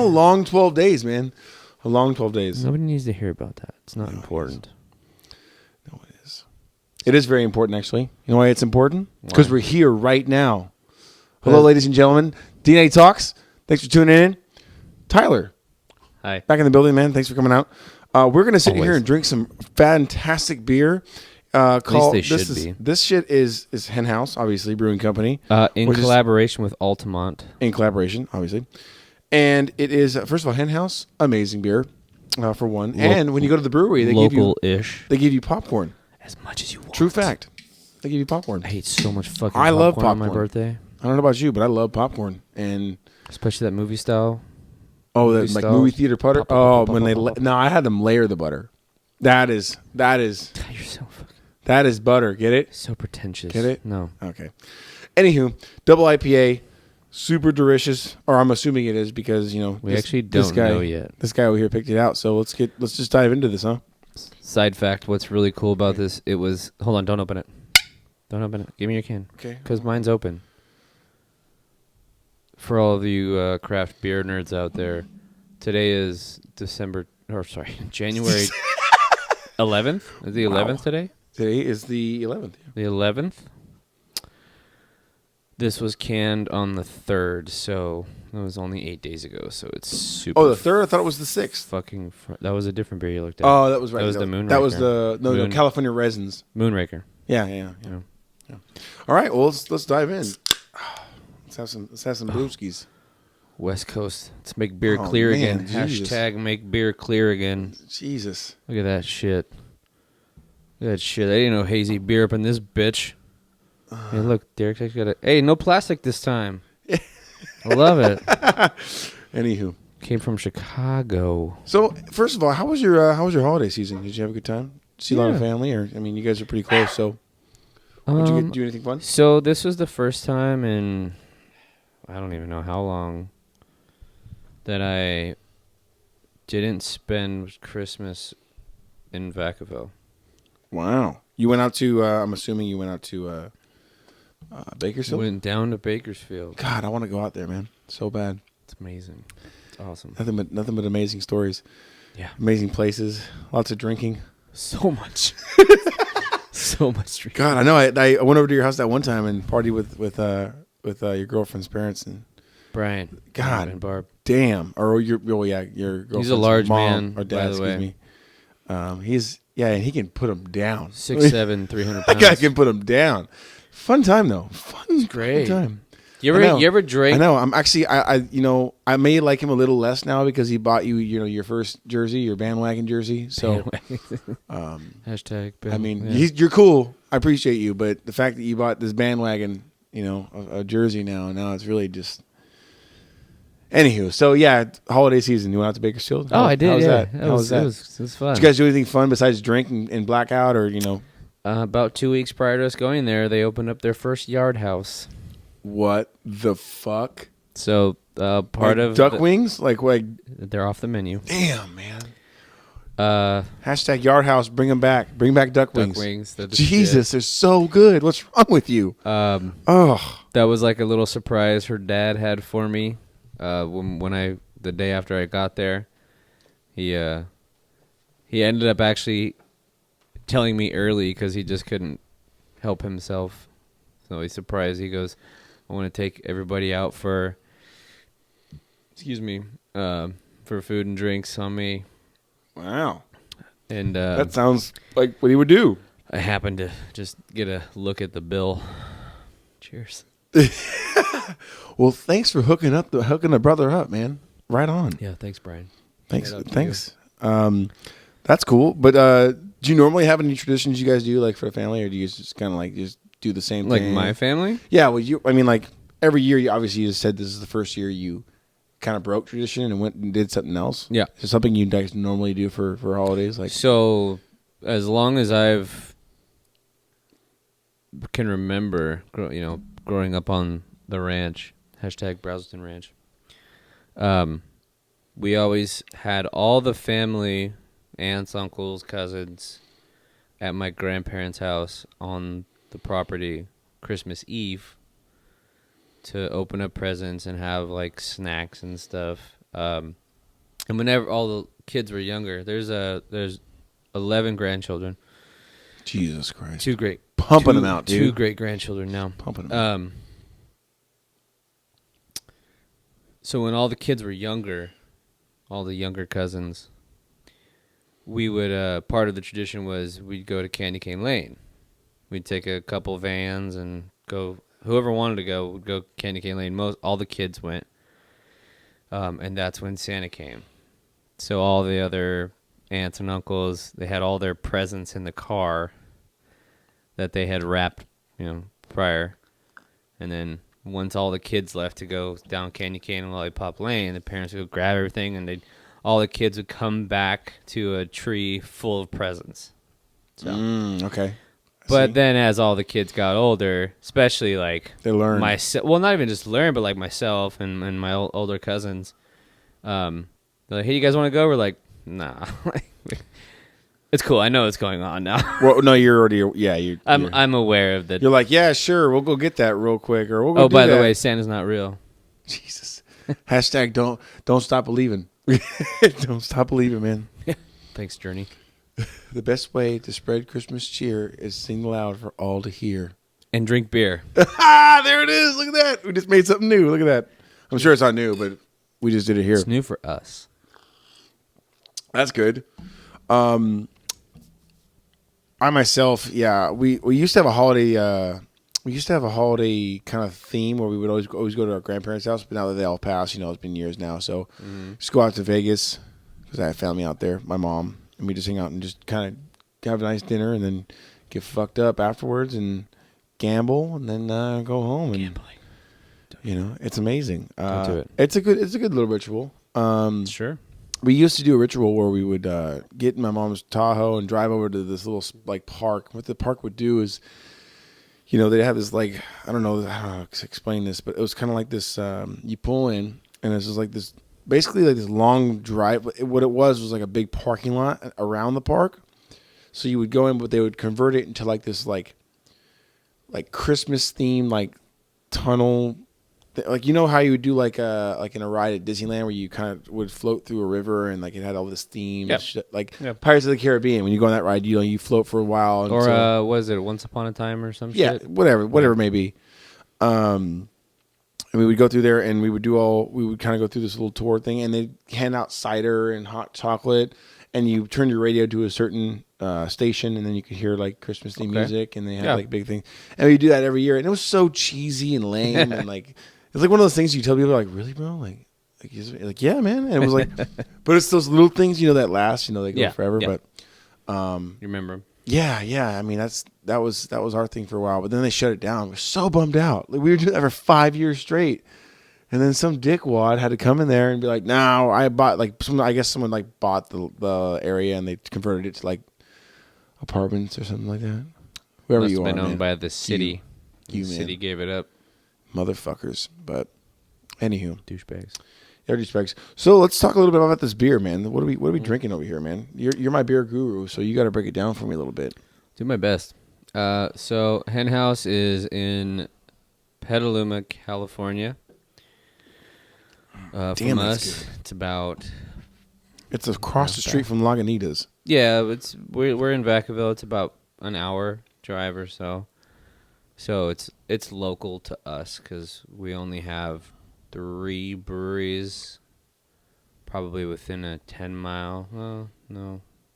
a long 12 days, man. A long 12 days. Nobody needs to hear about that. It's not important. No, it is. It is very important, actually. You know why it's important? Because we're here right now. Hello, ladies and gentlemen. DNA Talks. Thanks for tuning in. Tyler. Hi. Back in the building, man. Thanks for coming out. We're going to sit here and drink some fantastic beer. At least they should be. This shit is Hen House, obviously, brewing company. In collaboration with Altamont. In collaboration, obviously. And it is, first of all, Hen House, amazing beer, for one. And when you go to the brewery, they give you popcorn. As much as you want. True fact. They give you popcorn. I ate so much fucking I love popcorn on my birthday. I don't know about you, but I love popcorn. And especially that movie style. Oh, that like movie theater butter? No, I had them layer the butter. That is. You're so fucking. That is butter. Get it? So pretentious. Get it? No. Okay. Anywho, double IPA, super delicious. Or I'm assuming it is because we actually don't know yet. This guy over here picked it out. So let's just dive into this, huh? Side fact: what's really cool about this? It was. Hold on, don't open it. Don't open it. Give me your can. Okay. Because mine's open. For all of you craft beer nerds out there, today is January 11th. Is the 11th today? Today is the 11th. Yeah. The 11th. This was canned on the 3rd, so it was only 8 days ago. So it's super. Oh, the 3rd? I thought it was the 6th. That was a different beer you looked at. Oh, that was right. That was the Moonraker. That was the California Resins. Moonraker. Yeah. All right. Well, let's dive in. Let's have some brewskis. West Coast. Let's make beer clear again. Jesus. Hashtag make beer clear again. Jesus. Look at that shit. Look at that shit. I didn't know hazy beer up in this bitch. Hey, look, Derek's actually got it. Hey, no plastic this time. I love it. Anywho. Came from Chicago. So, first of all, how was your holiday season? Did you have a good time? See a lot of family? You guys are pretty close, so did you do anything fun? So, this was the first time in I don't even know how long that I didn't spend Christmas in Vacaville. Wow. You went out to, I'm assuming you went out to Bakersfield? Went down to Bakersfield. God, I want to go out there, man. So bad. It's amazing. It's awesome. Nothing but amazing stories. Yeah. Amazing places. Lots of drinking. So much. So much drinking. God, I know. I went over to your house that one time and partied with your girlfriend's parents and Brian. God, and Barb. Damn. Or your girlfriend's he's a large mom man, or dad. by the way. Excuse me. And he can put them down. 6'7", 300 pounds. That guy can put them down. Fun time though. Fun time. You ever drank? I know. I'm actually. I may like him a little less now because he bought you. Your first jersey, your bandwagon jersey. So, hashtag. You're cool. I appreciate you, but the fact that you bought this bandwagon, a jersey now it's really just. Anywho, so yeah, holiday season. You went out to Bakersfield? I did. How was that? How was that? It was fun. Did you guys do anything fun besides drink and black out, or About 2 weeks prior to us going there, they opened up their first yard house. What the fuck? So part of duck wings, like they're off the menu. Damn, man. Hashtag Yard House, bring them back. Bring back duck wings. Duck wings. Jesus, they're so good. What's wrong with you? That was like a little surprise her dad had for me. The day after I got there, he ended up actually telling me early because he just couldn't help himself. So he's surprised. He goes, "I want to take everybody out for food and drinks on me." Wow. And that sounds like what he would do. I happened to just get a look at the bill. Cheers. Well, thanks for hooking the brother up, man. Right on. Yeah, thanks, Brian. Thanks. That's cool. But do you normally have any traditions you guys do like for the family, or do you just kind of like just do the same like thing? Like my family? Yeah. Well, like every year, you just said this is the first year you kind of broke tradition and went and did something else. Yeah. Is it something you guys normally do for holidays? Like so, as long as can remember, growing up on the ranch, hashtag Brazelton Ranch, we always had all the family, aunts, uncles, cousins, at my grandparents' house on the property Christmas Eve to open up presents and have like snacks and stuff. And whenever all the kids were younger, there's 11 grandchildren. Jesus Christ. Pumping them out, dude. 2 great grandchildren now. Pumping them out. So when all the kids were younger, all the younger cousins, we would part of the tradition was we'd go to Candy Cane Lane. We'd take a couple vans and go. Whoever wanted to go would go Candy Cane Lane. All the kids went, and that's when Santa came. So all the other aunts and uncles, they had all their presents in the car that they had wrapped, prior. And then once all the kids left to go down Candy Cane and Lollipop Lane, the parents would go grab everything, and all the kids would come back to a tree full of presents. So, okay. But then as all the kids got older, especially like they learned. Not even just learn, but like myself and my older cousins, they're like, hey, you guys want to go? We're like, nah. It's cool. I know what's going on now. Well, no, you're already. Yeah, I'm aware of that. You're like, yeah, sure, we'll go get that real quick, or we'll go. By the way, Santa's not real. Jesus. Hashtag don't stop believing. Don't stop believing, man. Thanks, Journey. The best way to spread Christmas cheer is sing loud for all to hear. And drink beer. There it is. Look at that. We just made something new. Look at that. I'm sure it's not new, but we just did it here. It's new for us. That's good. I myself, we used to have a holiday. We used to have a holiday kind of theme where we would always go to our grandparents' house. But now that they all passed, it's been years now. So just go out to Vegas because I have family out there. My mom and we just hang out and just kind of have a nice dinner and then get fucked up afterwards and gamble and then go home. And, gambling. It's amazing. Don't do it. It's a good little ritual. Sure. We used to do a ritual where we would get in my mom's Tahoe and drive over to this little park. What the park would do is, they'd have this I don't know how to explain this, but it was kind of like this. You pull in and it's just like this, basically like this long drive. What it was like a big parking lot around the park. So you would go in, but they would convert it into like this like Christmas themed tunnel. Like, how you would do in a ride at Disneyland where you kind of would float through a river and it had all this theme. Yep. Shit. Pirates of the Caribbean, when you go on that ride, you float for a while. Or was it Once Upon a Time or some shit? Yeah, whatever it may be. And we would go through there and we would kind of go through this little tour thing, and they'd hand out cider and hot chocolate, and you turn your radio to a certain station, and then you could hear Christmas theme music, and they had big things. And we do that every year, and it was so cheesy and lame, and it's one of those things you tell people really, bro, yeah, man. And it was but it's those little things that last, they go forever. Yeah. But you remember them? Yeah. I mean, that was our thing for a while, but then they shut it down. We were so bummed out. We were doing that for 5 years straight. And then some dickwad had to come in there and be like, "No, I bought I guess someone bought the area and they converted it to apartments or something like that." Whoever Must you have are, been owned man. by the city. The city man. gave it up. Motherfuckers. But anywho, Douchebags. they're douchebags. So let's talk a little bit about this beer, man. What are we drinking over here, man? You're my beer guru, so you got to break it down for me a little bit. Do my best. So Hen House is in Petaluma, California. Damn, from that's us, good. it's across the street from Lagunitas. Yeah, we're in Vacaville. It's about an hour drive or so. So it's local to us because we only have 3 breweries, probably within a 10-mile,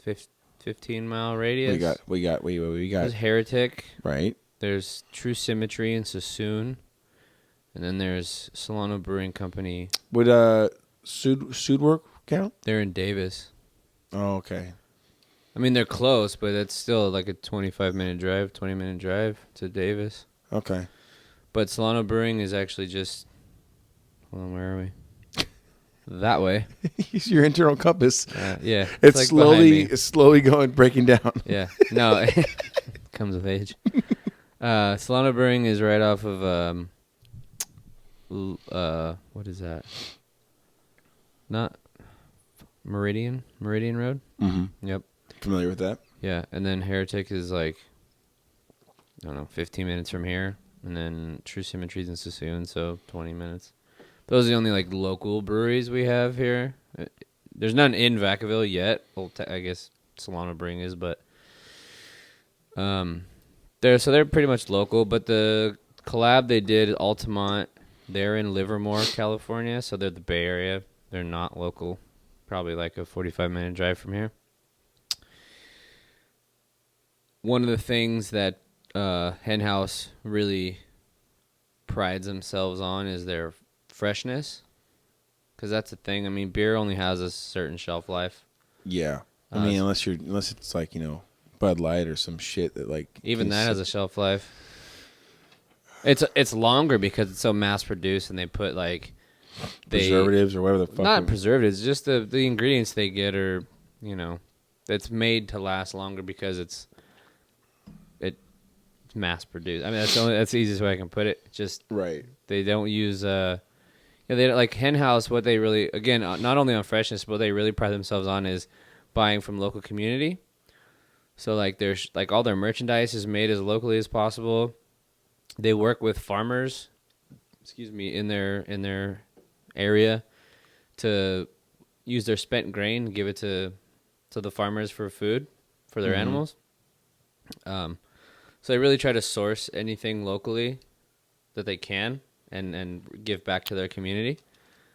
15-mile radius. We got. There's Heretic. Right. There's True Symmetry in Sassoon. And then there's Solano Brewing Company. Would Sudwork count? They're in Davis. Oh, okay. I mean, they're close, but it's still like a 20-minute drive to Davis. Okay. But Solano Brewing is actually just... Hold on, where are we? That way. Use your internal compass. Yeah. It's slowly breaking down. Yeah. No, it comes of age. Solano Brewing is right off of... what is that? Not Meridian Road. Mm-hmm. Yep. Familiar with that? Yeah, and then Heretic is 15 minutes from here, and then True Symmetry's in Sassoon, so 20 minutes. Those are the only like local breweries we have here. There's none in Vacaville yet. Well, I guess Solana Brewing is, but they're pretty much local. But the collab they did, Altamont, they're in Livermore, California, so they're the Bay Area. They're not local. Probably like a 45-minute drive from here. One of the things that Hen House really prides themselves on is their freshness, because that's the thing. I mean, beer only has a certain shelf life. Yeah, I mean, unless it's like Bud Light or some shit that like even that has a shelf life. It's longer because it's so mass produced, and they put like preservatives or whatever the fuck. Not preservatives, just the ingredients they get are it's made to last longer because it's mass produced. I mean, that's the easiest way I can put it. Just right. They don't use they don't, like Hen House. What they really, again, not only on freshness, but what they really pride themselves on is buying from local community. So like there's like all their merchandise is made as locally as possible. They work with farmers, in their area to use their spent grain, give it to the farmers for food for their animals. So they really try to source anything locally that they can and give back to their community,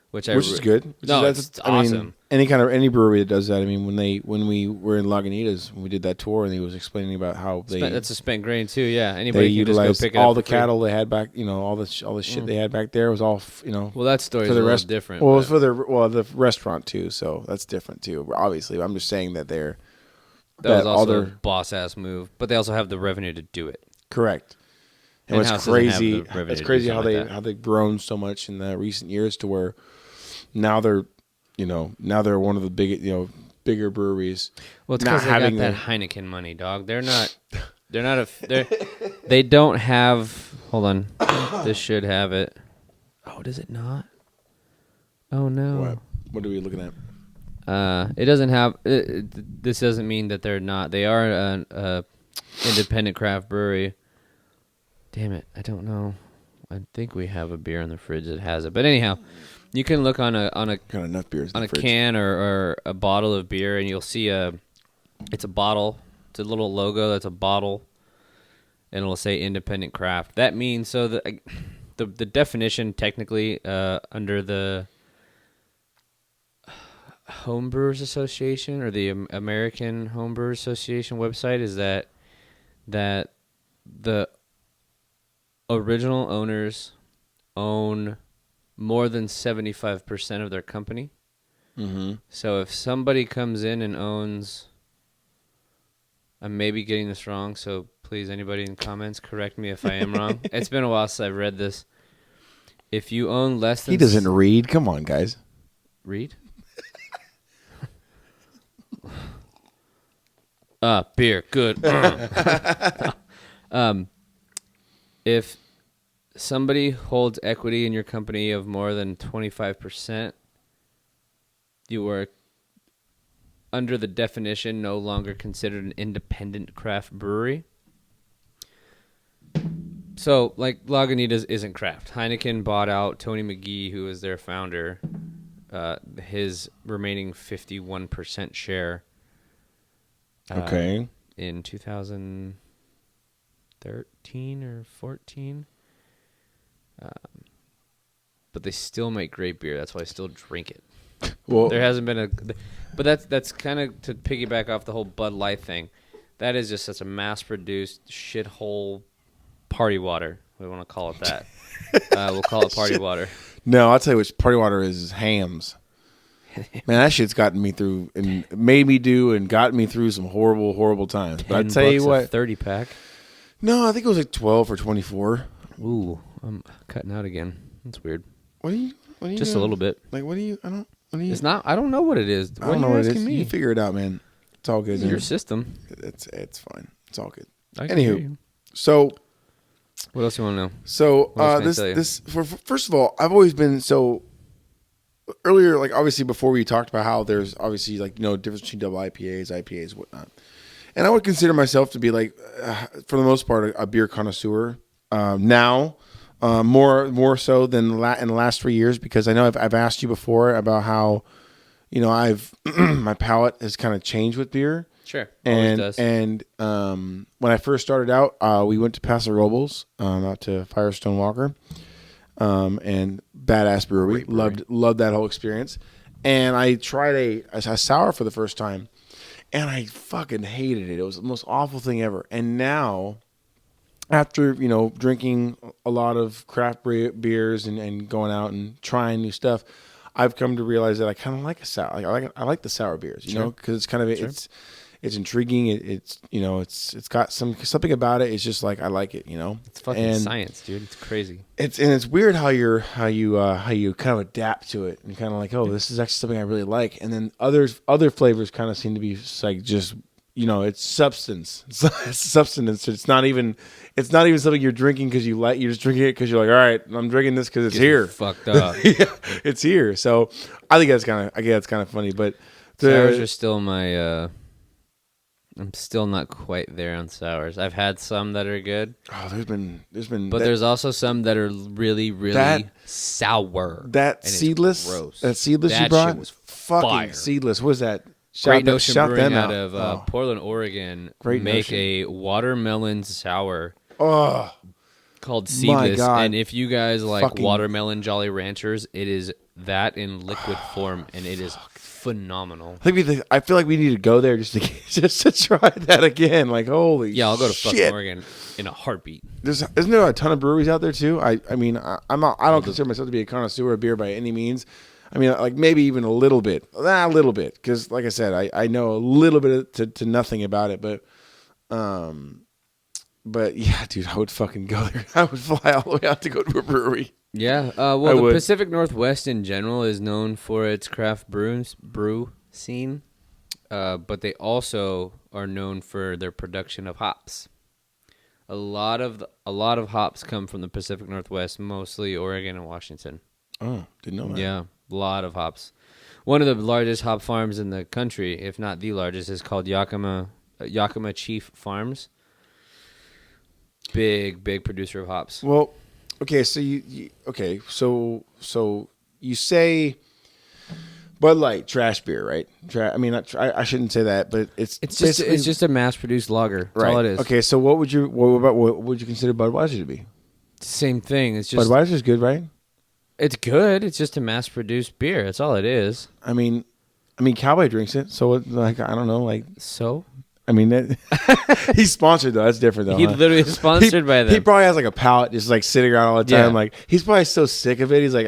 which is good. That's awesome. I mean, any brewery that does that. I mean, when we were in Lagunitas, when we did that tour, and he was explaining about how that's a spent grain too. Yeah, anybody they can utilized just go pick it all up the cattle they had back. All the shit they had back there was all Well, that story is a little different. Well, it was for the restaurant too, so that's different too. Obviously, I'm just saying that they're. That was also a boss-ass move, but they also have the revenue to do it. Correct. And it's crazy. It's crazy how they've grown so much in the recent years to where now they're one of the bigger breweries. Well, it's because they got that Heineken money, dog. They don't have. Hold on, this should have it. Oh, does it not? Oh no. What are we looking at? It doesn't have. This doesn't mean that they're not. They are an independent craft brewery. Damn it! I don't know. I think we have a beer in the fridge that has it. But anyhow, you can look on a kind of nut beers on a can or a bottle of beer, and you'll see it's a bottle. It's a little logo that's a bottle, and it'll say independent craft. That means the definition technically under the Homebrewers Association or the American Homebrewers Association website is that the original owners own more than 75% of their company. Mm-hmm. So if somebody comes in and owns, I may be getting this wrong, so please, anybody in comments, correct me if I am wrong. It's been a while since I've read this. If you own less than... He doesn't read. Come on, guys. Read? Beer, good. If somebody holds equity in your company of more than 25%, you are, under the definition, no longer considered an independent craft brewery. So, like, Lagunitas isn't craft. Heineken bought out Tony McGee, who was their founder, his remaining 51% share. Okay. In 2013 or 14. But they still make great beer. That's why I still drink it. Well, there hasn't been but that's kind of to piggyback off the whole Bud Light thing. That is just such a mass-produced shithole party water. We want to call it that. We'll call it party water. No, I'll tell you which party water is Hams. Man, that shit's gotten me through and made me do and got me through some horrible, horrible times. But I tell you what, 30-pack. No, I think it was like 12 or 24. Ooh, I'm cutting out again. That's weird. What are you just doing? A little bit. Like, It's not. I don't know what it is. I don't know what it is. You figure it out, man. It's all good. It's your system. It's fine. It's all good. Anywho, so what else you want to know? So first of all, I've always been so. Earlier, like obviously before we talked about how there's obviously like difference between double IPAs, whatnot, and I would consider myself to be like, for the most part, a beer connoisseur. Now, more so than in the last 3 years, because I know I've asked you before about how, I've my palate has kind of changed with beer. Sure, always does. And when I first started out, we went to Paso Robles, out to Firestone Walker, and badass brewery. Loved that whole experience. And I tried a sour for the first time, and I fucking hated it. It was the most awful thing ever. And now, after drinking a lot of craft beers and going out and trying new stuff, I've come to realize that I kind of like a sour. I like the sour beers, because it's kind of it's intriguing. It's got something about it. It's just like I like it, It's fucking science, dude. It's crazy. It's weird how you kind of adapt to it and kind of like, oh, this is actually something I really like, and then other flavors kind of seem to be like just. It's substance. It's substance. It's not even something you're drinking because you like. You're just drinking it because you're like, all right, I'm drinking this because it's here. Fucked up. Yeah, it's here. So I think that's kind of funny. But sours are still my. I'm still not quite there on sours. I've had some that are good. Oh, there's been. But there's also some that are really, really sour. That seedless. Gross. That seedless that you brought. Shit was fucking fire. Seedless. What was that? Great Notion shout Brewing them out of Portland, Oregon. Great make Notion. a watermelon sour called My Seedless. God. And if you guys like Fucking- watermelon Jolly Ranchers, it is that in liquid form, and it is phenomenal. I feel like we need to go there just to try that again. Like, holy Yeah, I'll go to shit. fucking Oregon in a heartbeat. Isn't there a ton of breweries out there too? I don't consider myself to be a connoisseur of beer by any means. I mean, like maybe even a little bit, because like I said, I know a little bit to nothing about it, but yeah, dude, I would fucking go there. I would fly all the way out to go to a brewery. Yeah, well, the Pacific Northwest in general is known for its craft brew scene, but they also are known for their production of hops. A lot of hops come from the Pacific Northwest, mostly Oregon and Washington. Oh, didn't know that. Yeah, a lot of hops. One of the largest hop farms in the country, if not the largest, is called Yakima Chief Farms. Big producer of hops. Well, okay, so so you say Bud Light trash beer, right? I shouldn't say that, but it's just a mass-produced lager. That's right. all it is. Okay, so what would you consider Budweiser to be? Same thing. It's just Budweiser's good, right? It's good. It's just a mass-produced beer. That's all it is. I mean, Cowboy drinks it, so I don't know, So. I mean, he's sponsored though. That's different though. He literally is sponsored by them. He probably has like a pallet just like sitting around all the time. Yeah. Like he's probably so sick of it. He's like,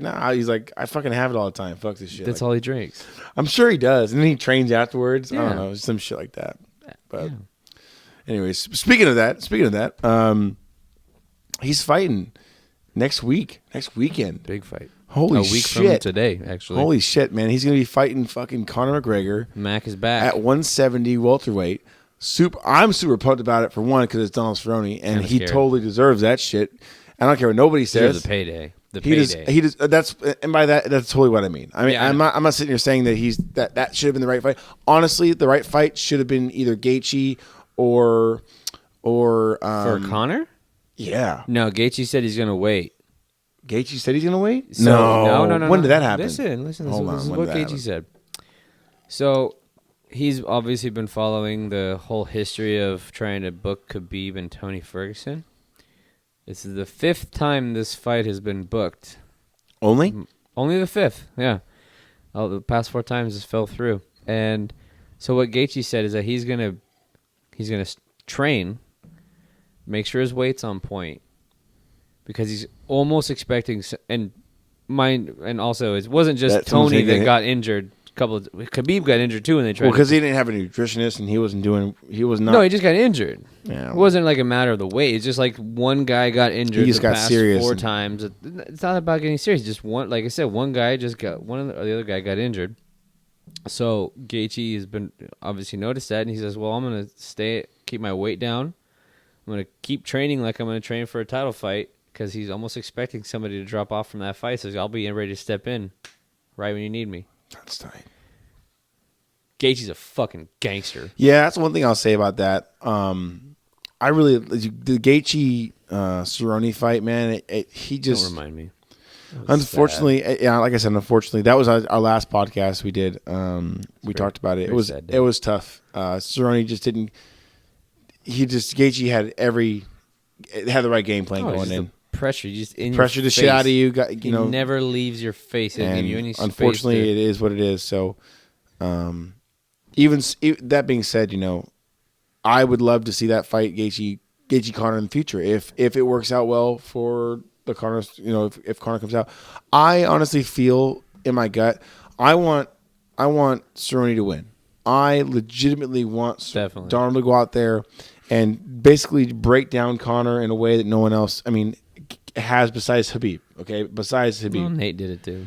nah. He's like, I fucking have it all the time. Fuck this shit. That's all he drinks. I'm sure he does, and then he trains afterwards. Yeah. I don't know, some shit like that. But, anyways, speaking of that, he's fighting next weekend. Big fight. Holy shit! A week shit. from today, actually. Holy shit, man! He's gonna be fighting fucking Conor McGregor. Mac is back At 170 welterweight. I'm super pumped about it for one because it's Donald Cerrone and he totally deserves that shit. I don't care what nobody says. The payday. He does. That's totally what I mean. I mean, I'm not sitting here saying that that should have been the right fight. Honestly, the right fight should have been either Gaethje or for Conor. Yeah. No, Gaethje said he's gonna wait. Gaethje said he's gonna wait. No. When did that happen? Listen. This is what Gaethje said. So. He's obviously been following the whole history of trying to book Khabib and Tony Ferguson. This is the 5th time this fight has been booked. Only the 5th, yeah. The past 4 times this fell through. And so what Gaethje said is that he's gonna train, make sure his weight's on point, because he's almost expecting. And also it wasn't just Tony that got injured. Khabib got injured too when they tried. Well, because he didn't have a nutritionist and he was not. No, he just got injured. Yeah. It wasn't like a matter of the weight. It's just like one guy got injured. He just got past serious 4 times. It's not about getting serious. Just one, like I said, one guy just got the other guy got injured. So Gaethje has been obviously noticed that, and he says, "Well, I'm gonna keep my weight down. I'm gonna keep training like I'm gonna train for a title fight," because he's almost expecting somebody to drop off from that fight. So I'll be ready to step in right when you need me. That's tight. Gaethje's a fucking gangster. Yeah, that's one thing I'll say about that. I really the Gaethje Cerrone fight, man. He just Don't remind me. unfortunately, yeah, like I said, unfortunately, that was our last podcast we did. We talked about it. It was tough. Cerrone just didn't. Gaethje had the right game plan going in. Pressure, just in Pressure your the face. shit out of you. He never leaves your face. And you any unfortunately, it is what it is. So, even that being said, I would love to see that fight Gaethje Conor in the future if it works out well for the Conor. If Conor comes out, I honestly feel in my gut I want Cerrone to win. I legitimately want Darnold to go out there and basically break down Conor in a way that no one else, has besides Habib. Okay, besides Habib. Well, Nate did it too.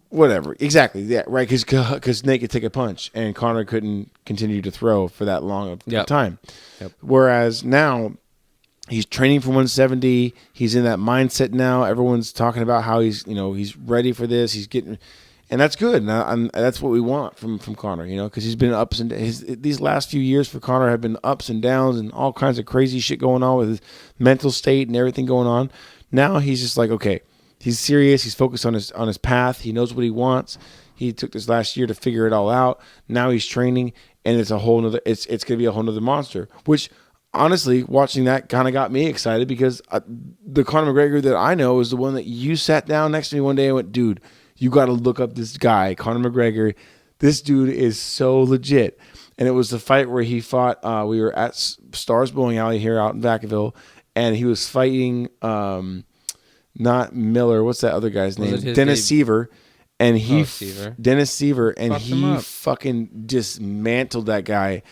Whatever, exactly, yeah, right. Because Nate could take a punch and Conor couldn't continue to throw for that long of time. Yep. Whereas now he's training for 170. He's in that mindset now. Everyone's talking about how he's ready for this. He's getting. And that's good, and that's what we want from Conor, because he's been ups and these last few years for Conor have been ups and downs and all kinds of crazy shit going on with his mental state and everything going on. Now he's just like, okay, he's serious. He's focused on his path. He knows what he wants. He took this last year to figure it all out. Now he's training, and it's a whole nother. It's going to be a whole nother monster. Which honestly, watching that kind of got me excited because the Conor McGregor that I know is the one that you sat down next to me one day and went, dude. You got to look up this guy, Conor McGregor. This dude is so legit. And it was the fight where he fought. We were at Stars Bowling Alley here out in Vacaville, and he was fighting not Miller. What's that other guy's name? Dennis Seaver. And Dennis Seaver, and he fucking dismantled that guy.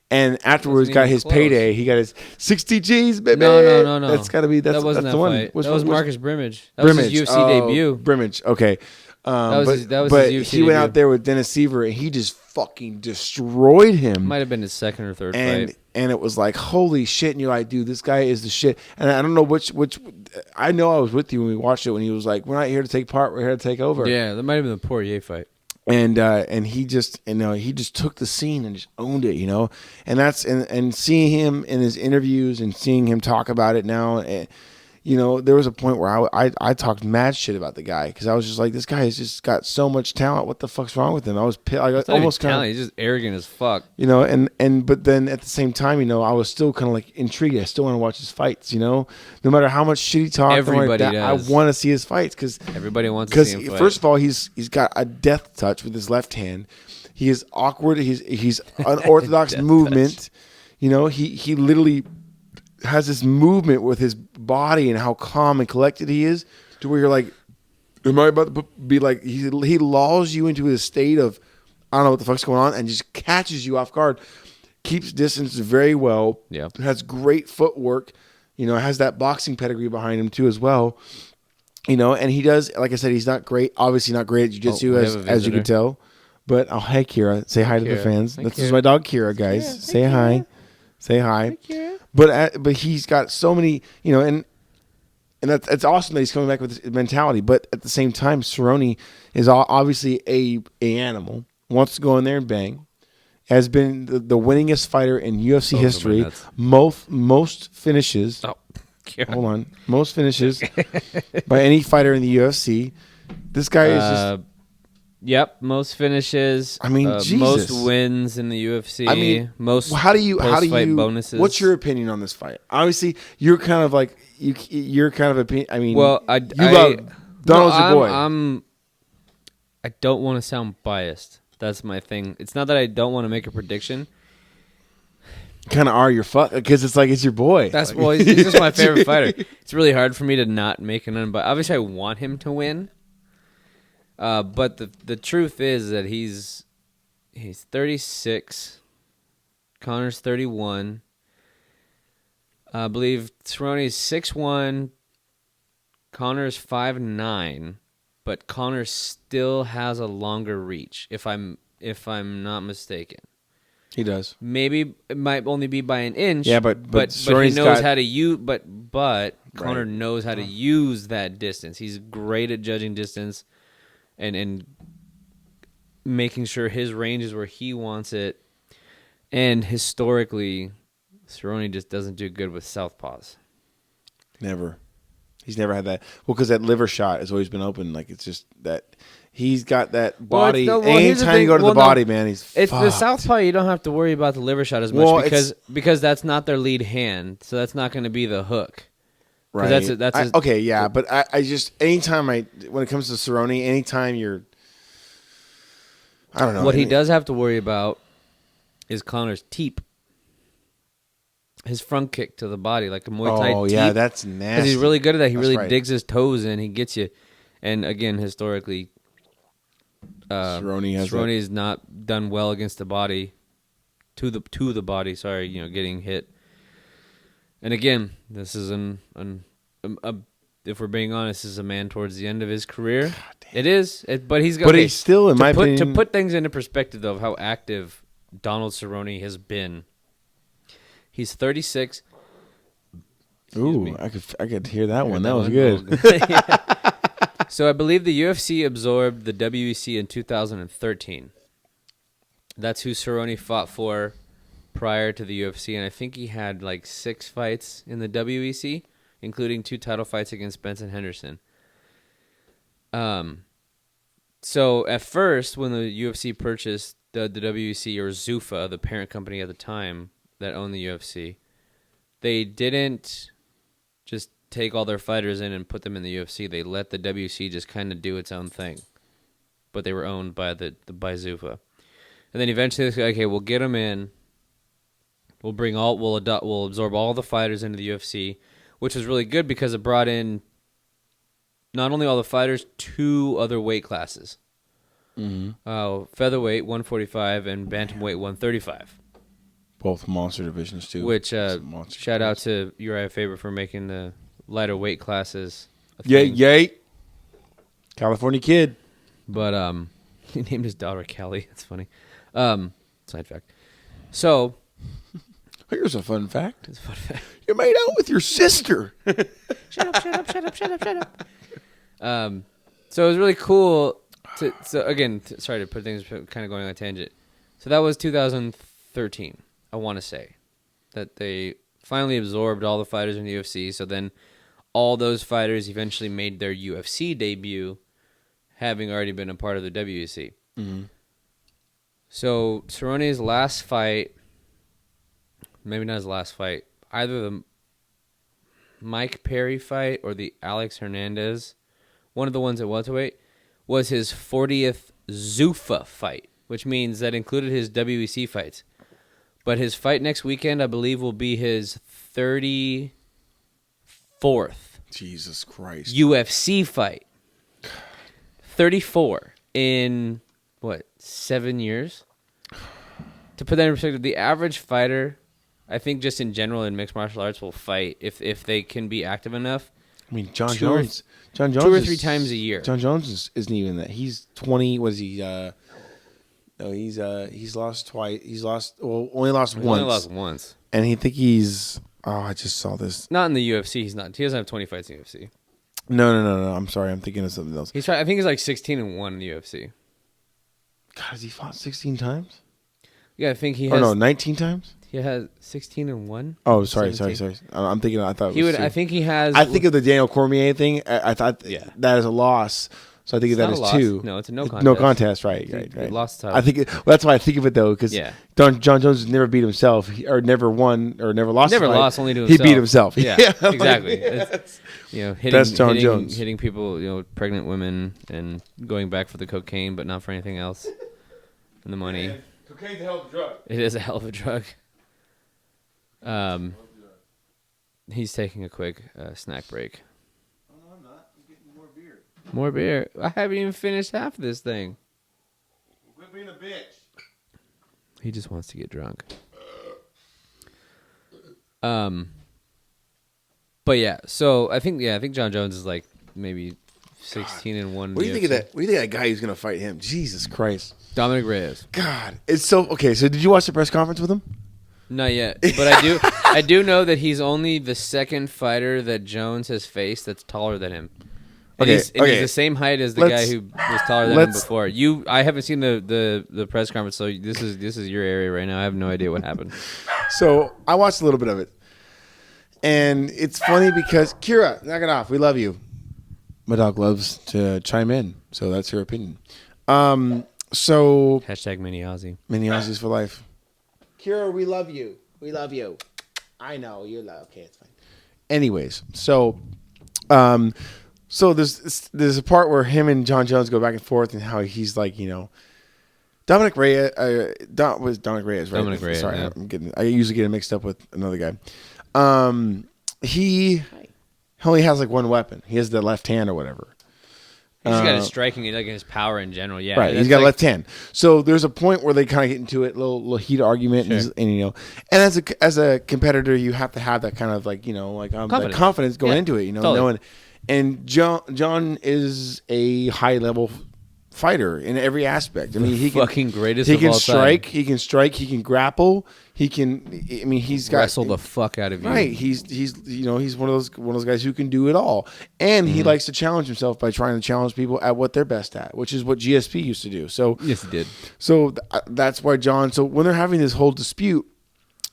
And afterwards, got his payday. He got his 60 G's, baby. No. That's got to be that's wasn't that's that the one. Fight. That was Marcus Brimage. That was his UFC debut. Brimage, okay. That was his UFC he went out there with Dennis Seaver, and he just fucking destroyed him. Might have been his second or third fight. And it was like, holy shit. And you're like, dude, this guy is the shit. And I don't know which I know I was with you when we watched it, when he was like, we're not here to take part, we're here to take over. Yeah, that might have been the Poirier fight. And he just took the scene and just owned it, and that's and seeing him in his interviews and seeing him talk about it now, there was a point where I talked mad shit about the guy because I was just like, this guy has just got so much talent. What the fuck's wrong with him? I was almost kind of, he's just arrogant as fuck, but then at the same time, I was still kind of like intrigued. I still want to watch his fights, no matter how much shit he talks. Everybody does. I want to see his fights because everybody wants to see him fight. First of all, he's got a death touch with his left hand. He is awkward. He's unorthodox movement. He literally has this movement with his body and how calm and collected he is, to where you're like, am I about to be like, he lulls you into a state of, I don't know what the fuck's going on, and just catches you off guard. Keeps distance very well. Yeah. Has great footwork. Has that boxing pedigree behind him too as well. And he does, like I said, he's not great, obviously not great at jiu-jitsu as you can tell. But hey, Kira, say hi to the fans. This is my dog Kira, guys. Kira. Say hi. Say hi. But he's got so many, and it's awesome that he's coming back with this mentality. But at the same time, Cerrone is obviously a animal. Wants to go in there and bang. Has been the winningest fighter in UFC history. Most finishes. Oh, God. Hold on. Most finishes by any fighter in the UFC. This guy is just. Yep, most finishes. Jesus. Most wins in the UFC. Most how do you bonuses. What's your opinion on this fight? Obviously, you're kind of like you're kind of opinion. I mean, well, Donald's your boy. I don't want to sound biased. That's my thing. It's not that I don't want to make a prediction. Kind of are your fuck because it's like it's your boy. That's he's just my favorite fighter. It's really hard for me to not make an unbiased. Obviously, I want him to win. But the truth is that he's 36. Conor's 31. I believe Cerrone's 6'1". Conor's 5'9", but Conor still has a longer reach. If I'm not mistaken, he does. Maybe it might only be by an inch. Yeah, but he knows how to use. But Conor knows how to use that distance. He's great at judging distance. And making sure his range is where he wants it. And historically, Cerrone just doesn't do good with southpaws. Never. He's never had that. Well, because that liver shot has always been open. Like, it's just that he's got that body. Here's the Anytime thing. you go to the body, man, he's It's fucked. the southpaw. You don't have to worry about the liver shot as much because that's not their lead hand, so that's not going to be the hook. Right. Okay, yeah, but I just anytime when it comes to Cerrone, anytime you're, I don't know. What he does have to worry about is Connor's teep. His front kick to the body, like a Muay Thai teep. Oh, yeah, that's nasty. Because he's really good at that. He That's really right. digs his toes in. He gets you. And again, historically, Cerrone has not done well against the body, to the body. Sorry, getting hit. And again, this is if we're being honest, this is a man towards the end of his career. It is, but he's got. But he's still, in my opinion, to put things into perspective though, of how active Donald Cerrone has been. He's 36. Ooh, I could hear that one. That was one? good. Yeah. So I believe the UFC absorbed the WEC in 2013. That's who Cerrone fought for prior to the UFC, and I think he had like 6 fights in the WEC, including 2 title fights against Benson Henderson. So at first, when the UFC purchased the WEC, or Zuffa, the parent company at the time that owned the UFC, they didn't just take all their fighters in and put them in the UFC. They let the WC just kind of do its own thing, but they were owned by by Zuffa. And then eventually, they said, okay, we'll get them in. We'll absorb all the fighters into the UFC, which was really good because it brought in not only all the fighters, 2 other weight classes. Mm-hmm. Featherweight 145 and bantamweight 135. Both monster divisions too. Which shout out to Uriah Faber for making the lighter weight classes. Yay! California kid. But he named his daughter Kelly. That's funny. Side fact. So here's a fun fact. It's a fun fact. You made out with your sister. Shut up. So it was really cool. Sorry to put things kind of going on a tangent. So that was 2013. I want to say that they finally absorbed all the fighters in the UFC. So then all those fighters eventually made their UFC debut, having already been a part of the WEC. Mm-hmm. So Cerrone's last fight, maybe not his last fight, either the Mike Perry fight or the Alex Hernandez, one of the ones at welterweight, was his 40th Zuffa fight, which means that included his WEC fights. But his fight next weekend, I believe, will be his 34th Jesus Christ UFC fight. 34 in, 7 years? To put that in perspective, the average fighter, I think just in general in mixed martial arts, will fight if they can be active enough. I mean, John Jones 2 or 3 times a year. John Jones isn't even that. He's 20. What is he? No, he's lost twice. Only lost once. And he's. Oh, I just saw this. Not in the UFC. He's not. He doesn't have 20 fights in the UFC. No. I'm sorry. I'm thinking of something else. I think he's like 16-1 in the UFC. God, has he fought 16 times? Yeah, I think he has. Oh no, 19 times. He has 16-1. Oh, sorry. I'm thinking. I thought he would. I think he has. I think of the Daniel Cormier thing. I thought that is a loss. So I think of that as 2. No, it's a no contest. No contest, right. He lost title. I think that's why I think of it though, because John Jones has never beat himself, or never won, or never lost. Never lost, only to himself. He beat himself. Yeah, exactly. That's John Jones hitting people, pregnant women, and going back for the cocaine, but not for anything else. And the money. Man, cocaine's a hell of a drug. It is a hell of a drug. He's taking a quick snack break. No, I'm not. I'm getting more beer. More beer? I haven't even finished half of this thing. Quit being a bitch. He just wants to get drunk. But yeah, so I think John Jones is like maybe 16-1. What do you think of that? What do you think of that guy who's gonna fight him? Jesus Christ, Dominic Reyes. God, it's so okay. So did you watch the press conference with him? Not yet, but I do. I do know that he's only the second fighter that Jones has faced that's taller than him. And he's the same height as the guy who was taller than him before. I haven't seen the press conference, so this is your area right now. I have no idea what happened. So I watched a little bit of it. And it's funny because, Kira, knock it off. We love you. My dog loves to chime in. So that's her opinion. So Hashtag Mini Aussie. Mini Aussies for life. Kira, we love you. We love you. I know you love. Okay, it's fine. Anyways, so there's a part where him and John Jones go back and forth, and how he's like, Dominic Reyes was Dominic Reyes, right? Dominic Reyes. Sorry, Yeah. I usually get it mixed up with another guy. He only has like one weapon. He has the left hand or whatever. He's got his striking, like his power in general. Yeah, Right, he's got a left hand. So there's a point where they kind of get into it, little heated argument, Sure. and as a competitor, you have to have that kind of that confidence going into it, totally. knowing. And John is a high level fighter in every aspect. I mean, he can fucking greatest. He of can all strike. time. He can strike. He can grapple. He can. I mean, he's got Wrestle the fuck out of you. Right. He's one of those guys who can do it all, and he likes to challenge himself by trying to challenge people at what they're best at, which is what GSP used to do. So Yes, he did. So that's why John. So when they're having this whole dispute,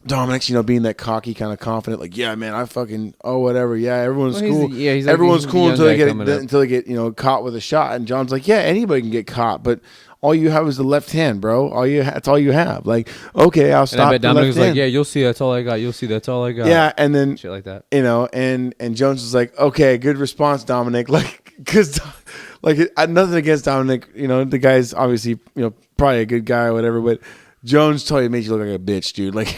Dominic's being that cocky kind of confident, like, yeah, man, I fucking whatever, yeah, everyone's cool. He's everyone's like cool the young until they get caught with a shot. And John's like, yeah, anybody can get caught, but all you have is the left hand, bro. That's all you have. Like, okay, I'll stop. And I bet the Dominic left was hand. like, yeah, you'll see. That's all I got. You'll see. That's all I got. Yeah, and then shit like that. And Jones was like, okay, good response, Dominic. Like, because nothing against Dominic. The guy's obviously probably a good guy or whatever, but Jones totally made you look like a bitch, dude. Like,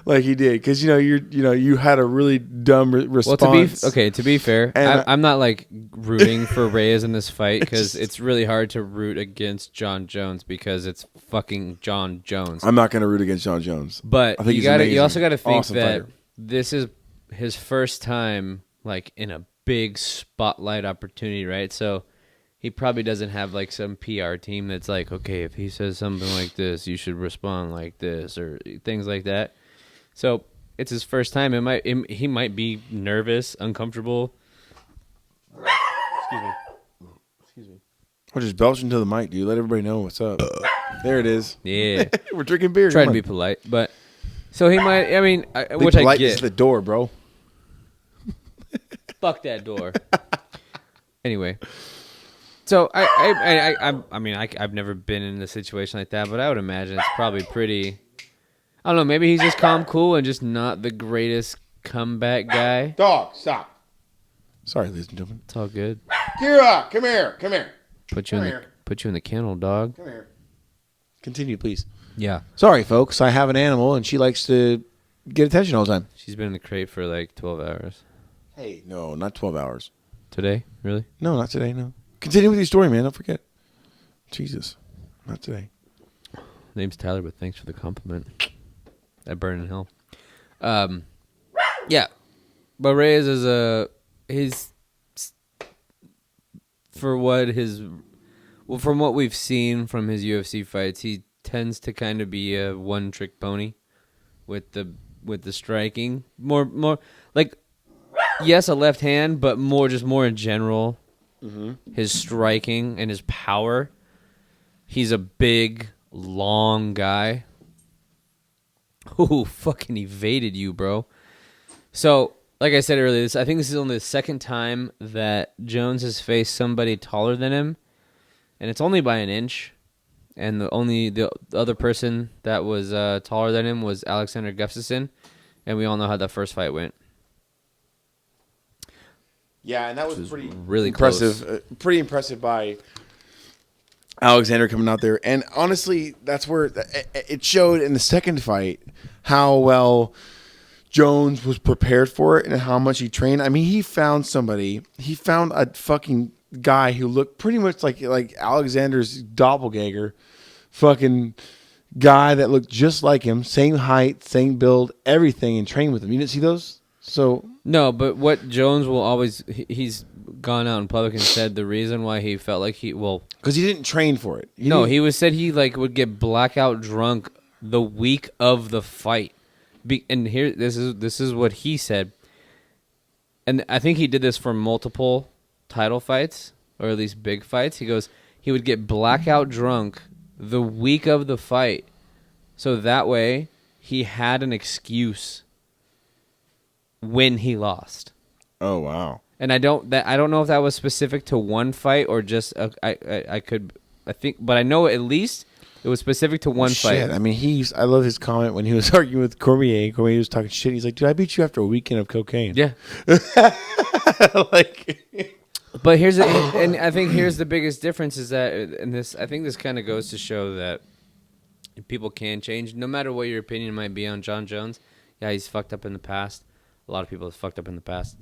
like he did, because you had a really dumb response. Well, to be fair, And I'm not like rooting for Reyes in this fight, because it's really hard to root against John Jones because it's fucking John Jones. I'm not going to root against John Jones, But I think you also got to think awesome that fighter. this is his first time like in a big spotlight opportunity, right? So he probably doesn't have like some PR team that's like, okay, if he says something like this, you should respond like this, or things like that. So it's his first time. He might be nervous, uncomfortable. Excuse me. Or just belch into the mic, dude. Let everybody know what's up. There it is. Yeah, We're drinking beer. trying Come to on. be polite, but so he might. I mean, Be which I polite get. is the door, bro. Fuck that door. Anyway, so I've never been in a situation like that, but I would imagine it's probably pretty. I don't know. Maybe he's just calm, cool, and just not the greatest comeback guy. Dog, stop. Sorry, ladies and gentlemen. It's all good. Kira, come here. Come here. Put you in the kennel, dog. Come here. Continue, please. Yeah, Sorry, folks. I have an animal, and she likes to get attention all the time. she's been in the crate for like 12 hours. Hey, no, not 12 hours. Today, really? No, not today, no. Continue with your story, man. Don't forget. Jesus. Not today. Name's Tyler, but thanks for the compliment. That burn in hell. Yeah, but Reyes is from what we've seen from his UFC fights, he tends to kind of be a one-trick pony with the striking. More like, yes, a left hand, but more in general. Mm-hmm. His striking and his power. He's a big, long guy. Ooh, fucking evaded you, bro. So, like I said earlier, I think this is only the second time that Jones has faced somebody taller than him, and it's only by an inch. And the other person that was taller than him was Alexander Gustafsson, and we all know how that first fight went. Yeah, and that was pretty really impressive. Pretty impressive by Alexander coming out there. And honestly, that's where it showed in the second fight how well Jones was prepared for it and how much he trained. I mean, he found a fucking guy who looked pretty much like Alexander's doppelganger, fucking guy that looked just like him, same height, same build, everything, and trained with him. You didn't see those? So no, but what Jones will always, he's gone out in public and said the reason why he felt like because he didn't train for it. He said he would get blackout drunk the week of the fight. And here, this is what he said, and I think he did this for multiple title fights, or at least big fights. He goes, he would get blackout drunk the week of the fight, so that way he had an excuse when he lost. Oh wow. And I don't know if that was specific to one fight or just I think, but I know at least it was specific to one fight. I mean, I love his comment when he was arguing with Cormier. Cormier was talking shit. He's like, "Dude, I beat you after a weekend of cocaine." Yeah. Like, but and I think here's the biggest difference is that, and I think this kind of goes to show that people can change, no matter what your opinion might be on John Jones. Yeah, he's fucked up in the past. A lot of people have fucked up in the past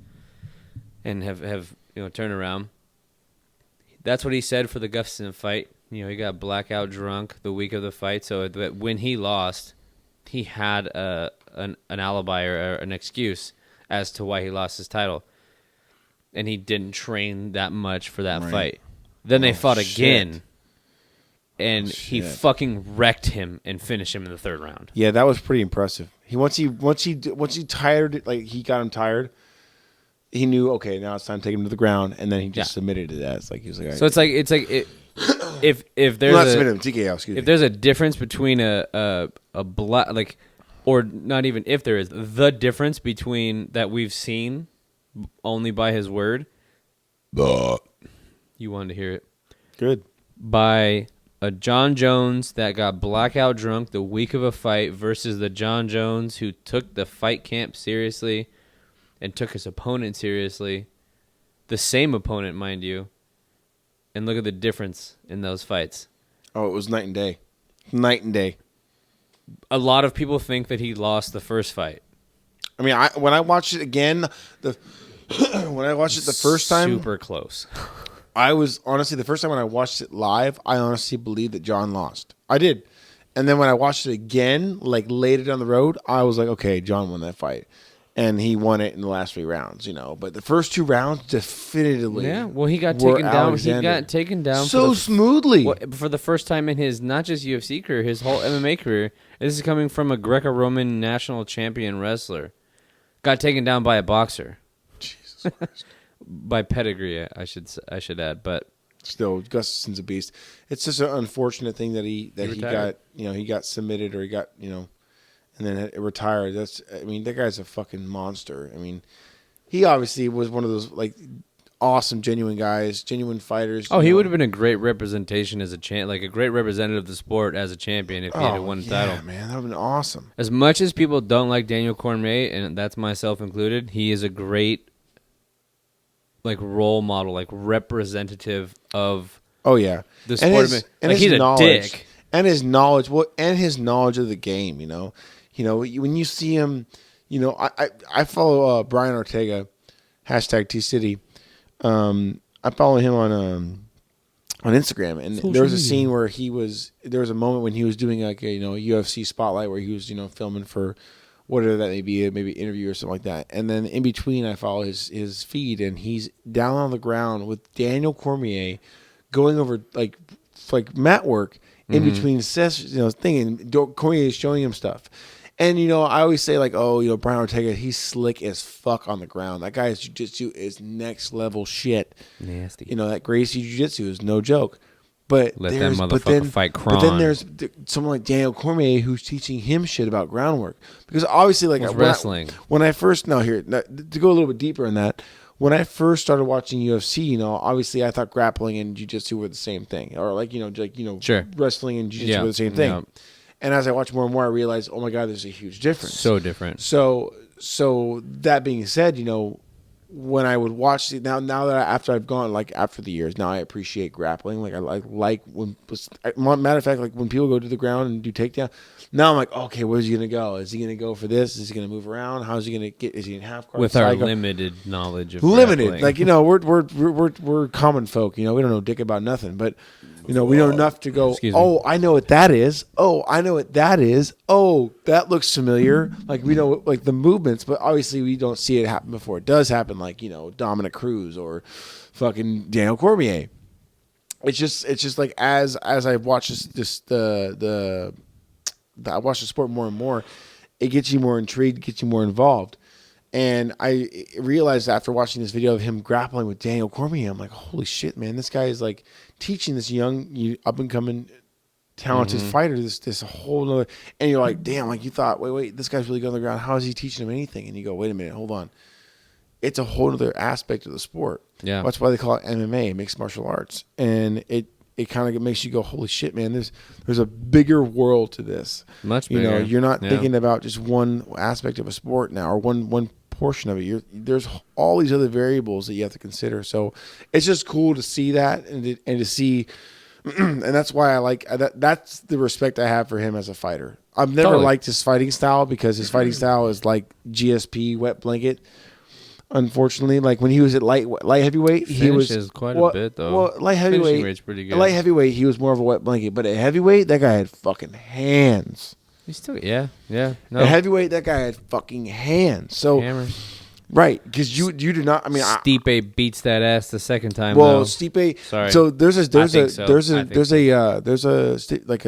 and have turned around. That's what he said for the Gustafsson fight. He got blackout drunk the week of the fight, so that when he lost, he had an alibi or an excuse as to why he lost his title. And he didn't train that much for that fight. Then they fought again, and he fucking wrecked him and finished him in the third round. Yeah, that was pretty impressive. Once he tired, like he got him tired, he knew, okay, now it's time to take him to the ground, and then he just submitted to that. It's like he was like, all right. So it's like if there's not submitted him, TKO, excuse me. If there's a difference between a black, or not even if there is, the difference between that we've seen only by his word. You wanted to hear it. Good. By a John Jones that got blackout drunk the week of a fight versus the John Jones who took the fight camp seriously and took his opponent seriously. The same opponent, mind you. And look at the difference in those fights. Oh, it was night and day. Night and day. A lot of people think that he lost the first fight. I mean, when I watched it again, when I watched it the first time, super close. I was honestly, the first time when I watched it live, I honestly believed that John lost. I did. And then when I watched it again, like later down the road, I was like, okay, John won that fight. And he won it in the last 3 rounds, But the first 2 rounds, definitively. Yeah, well, he got taken down. Alexander. He got taken down so smoothly for the first time in his not just UFC career, his whole MMA career. This is coming from a Greco-Roman national champion wrestler. Got taken down by a boxer. Jesus Christ. By pedigree, I should add, but still, Gustafsson's a beast. It's just an unfortunate thing that he got he got submitted or he got and then retired. That guy's a fucking monster. I mean, he obviously was one of those like awesome, genuine guys, genuine fighters. Oh, he would have been a great representation as a like a great representative of the sport as a champion if he had won the title. Yeah, man, that would have been awesome. As much as people don't like Daniel Cormier, and that's myself included, he is a great like role model, like representative of the sport. And he's a dick. And his knowledge, of the game, when you see him, I follow Brian Ortega, #TCity. I follow him on Instagram, and there was a scene where there was a moment when he was doing like a UFC spotlight where he was filming for whatever that may be, maybe interview or something like that. And then in between, I follow his feed, and he's down on the ground with Daniel Cormier, going over like mat work in between thing, and Cormier is showing him stuff. And I always say like, Brian Ortega, he's slick as fuck on the ground. That guy's jiu-jitsu is next level shit. Nasty. That Gracie jiu-jitsu is no joke. But let that motherfucker fight Kron. But then there's someone like Daniel Cormier who's teaching him shit about groundwork. Because obviously, like wrestling. When I first to go a little bit deeper in that, when I first started watching UFC, obviously I thought grappling and jiu-jitsu were the same thing, or sure, wrestling and jiu-jitsu were the same thing. Yeah. And as I watch more and more, I realize, oh my God, there's a huge difference. So different. So that being said, when I would watch it now that after I've gone after the years, now I appreciate grappling. Like I like when, matter of fact, like when people go to the ground and do takedown. Now I'm like, okay, where's he gonna go? Is he gonna go for this? Is he gonna move around? How's he gonna get? Is he in half guard? With our limited knowledge of limited, grappling. we're common folk. We don't know dick about nothing, but. We know enough to go, I know what that is. Oh, I know what that is. Oh, that looks familiar. Like, we know, like, the movements, but obviously we don't see it happen before it does happen, like, Dominic Cruz or fucking Daniel Cormier. It's just like, as I watch I watch the sport more and more, it gets you more intrigued, gets you more involved. And I realized after watching this video of him grappling with Daniel Cormier, I'm like, holy shit, man, this guy is like teaching this young up and coming talented fighter. This whole nother, and you're like, damn, like you thought, wait, this guy's really good on the ground. How is he teaching him anything? And you go, wait a minute, hold on. It's a whole other aspect of the sport. Yeah. That's why they call it MMA, mixed martial arts. And it kind of makes you go, holy shit, man, there's a bigger world to this. Much bigger. You know, you're not thinking about just one aspect of a sport now or one portion of it. There's all these other variables that you have to consider. So it's just cool to see that and to see, and that's why I like that. That's the respect I have for him as a fighter. I've never liked his fighting style because his fighting style is like GSP, wet blanket. Unfortunately, like when he was at light heavyweight, he was quite a bit though. Well, light heavyweight, rate's pretty good. Light heavyweight, he was more of a wet blanket, but at heavyweight, that guy had fucking hands. He's still, yeah. No. At heavyweight, that guy had fucking hands. So, Hammers. right, because you do not. I mean, Stipe beats that ass the second time. Well, though. Stipe. Sorry. So there's a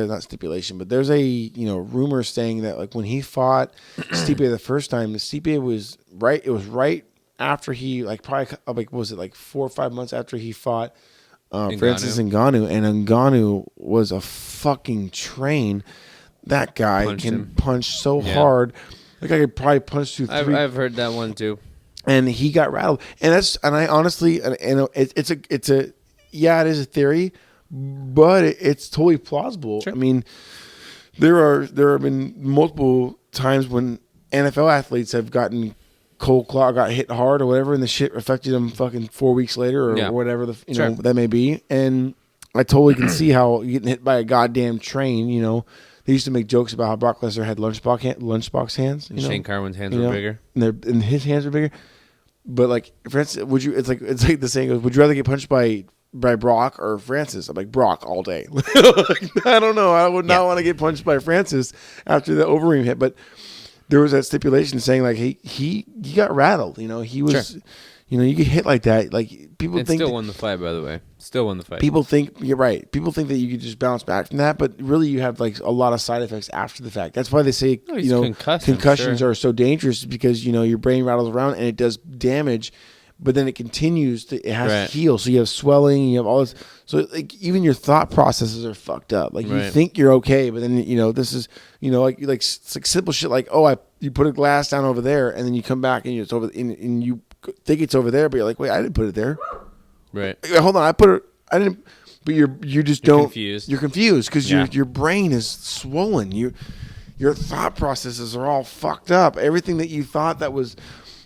not stipulation, but there's a rumor saying that like when he fought Stipe the first time, the Stipe was right. It was right after he probably was it like 4 or 5 months after he fought Francis Ngannou, and Ngannou was a fucking train. That guy can punch so hard. That guy could probably punch through three. I've heard that one too. And he got rattled. And I honestly, it is a theory, but it's totally plausible. Sure. I mean, there have been multiple times when NFL athletes have gotten cold claw, got hit hard or whatever, and the shit affected them fucking 4 weeks later or whatever that may be. And I totally can see how getting hit by a goddamn train. They used to make jokes about how Brock Lesnar had lunchbox hands. Shane Carwin's hands were bigger, and his hands were bigger. But like, Francis, it's like the saying goes, would you rather get punched by Brock or Francis? I'm like, Brock all day. I don't know. I would not want to get punched by Francis after the overeem hit. But there was that stipulation saying like he got rattled. He was, you get hit like that. Like people think still won the fight. By the way, still won the fight. People think you're right. People think that you could just bounce back from that, but really you have like a lot of side effects after the fact. That's why they say concussions are so dangerous because your brain rattles around and it does damage, but then it continues. It has to heal. So you have swelling. You have all this. So like even your thought processes are fucked up. Like you think you're okay, but then this is like it's like simple shit like you put a glass down over there and then you come back and it's over and you think it's over there, but you're like, wait, I didn't put it there. Right. Hold on, I didn't. But you just don't. Confused. You're confused because your brain is swollen. Your thought processes are all fucked up. Everything that you thought that was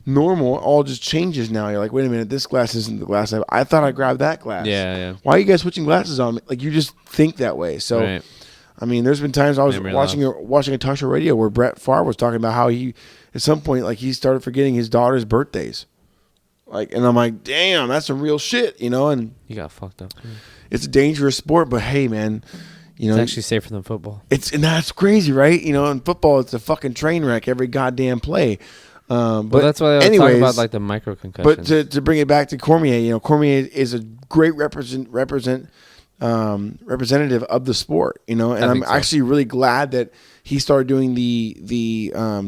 normal all just changes now. You're like, wait a minute, this glass isn't the glass I thought I grabbed that glass. Yeah. Why are you guys switching glasses on me? Like you just think that way. So, I mean, there's been times I was watching a talk show radio where Brett Favre was talking about how he at some point he started forgetting his daughter's birthdays. And I'm like, damn, that's some real shit, and you got fucked up. It's a dangerous sport, but hey, man, it's actually safer than football. And that's crazy, right? In football, it's a fucking train wreck every goddamn play. But that's why I was talking about like the micro concussions. But to bring it back to Cormier, Cormier is a great representative of the sport, and I'm actually really glad that he started doing the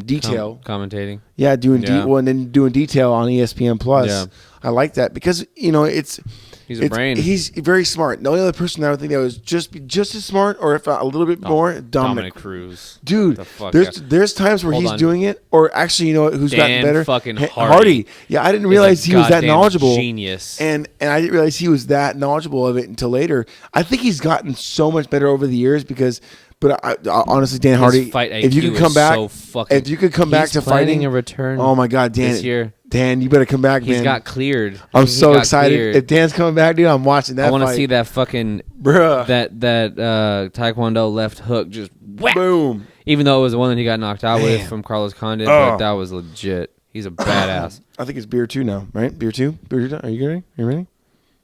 detail commentating. Yeah, and then doing detail on ESPN Plus. Yeah. I like that because he's a brain. He's very smart. The only other person I would think that was just as smart, or if a little bit more, Dominic Cruz. Dude, there's times where he's doing it, or actually, who's gotten better? Fucking Hardy. Yeah, I didn't realize he was that knowledgeable. Genius. And I didn't realize he was that knowledgeable of it until later. I think he's gotten so much better over the years because. But I, honestly, Dan Hardy, if you could come back, to fighting a return. Oh my God, Dan! This year. Dan, you better come back, man. He's got cleared. I'm so excited. Cleared. If Dan's coming back, dude, I'm watching that. I want to see that fucking that Taekwondo left hook just whack. Boom. Even though it was the one that he got knocked out with from Carlos Condit, but that was legit. He's a badass. I think it's beer 2 now, right? Beer 2. Are you ready? Are you ready?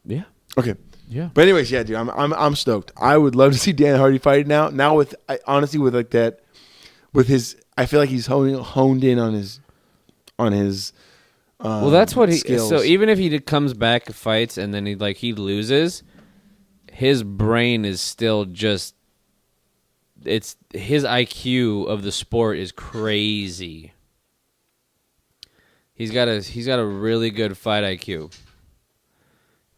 Yeah. Okay. Yeah. But anyways, yeah, dude, I'm stoked. I would love to see Dan Hardy fight now. Now with his, I feel like he's honed in on his. Well, that's what he. Skills. So even if he comes back, fights, and then he loses, his brain is still just. It's his IQ of the sport is crazy. He's got a really good fight IQ.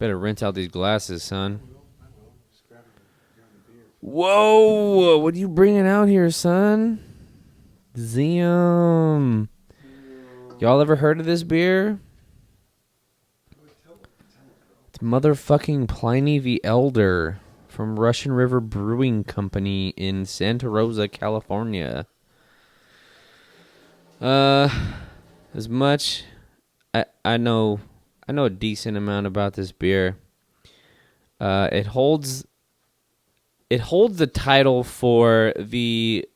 Better rinse out these glasses, son. Whoa! What are you bringing out here, son? Zium. Y'all ever heard of this beer? It's motherfucking Pliny the Elder from Russian River Brewing Company in Santa Rosa, California. As much I know a decent amount about this beer. It holds the title for the,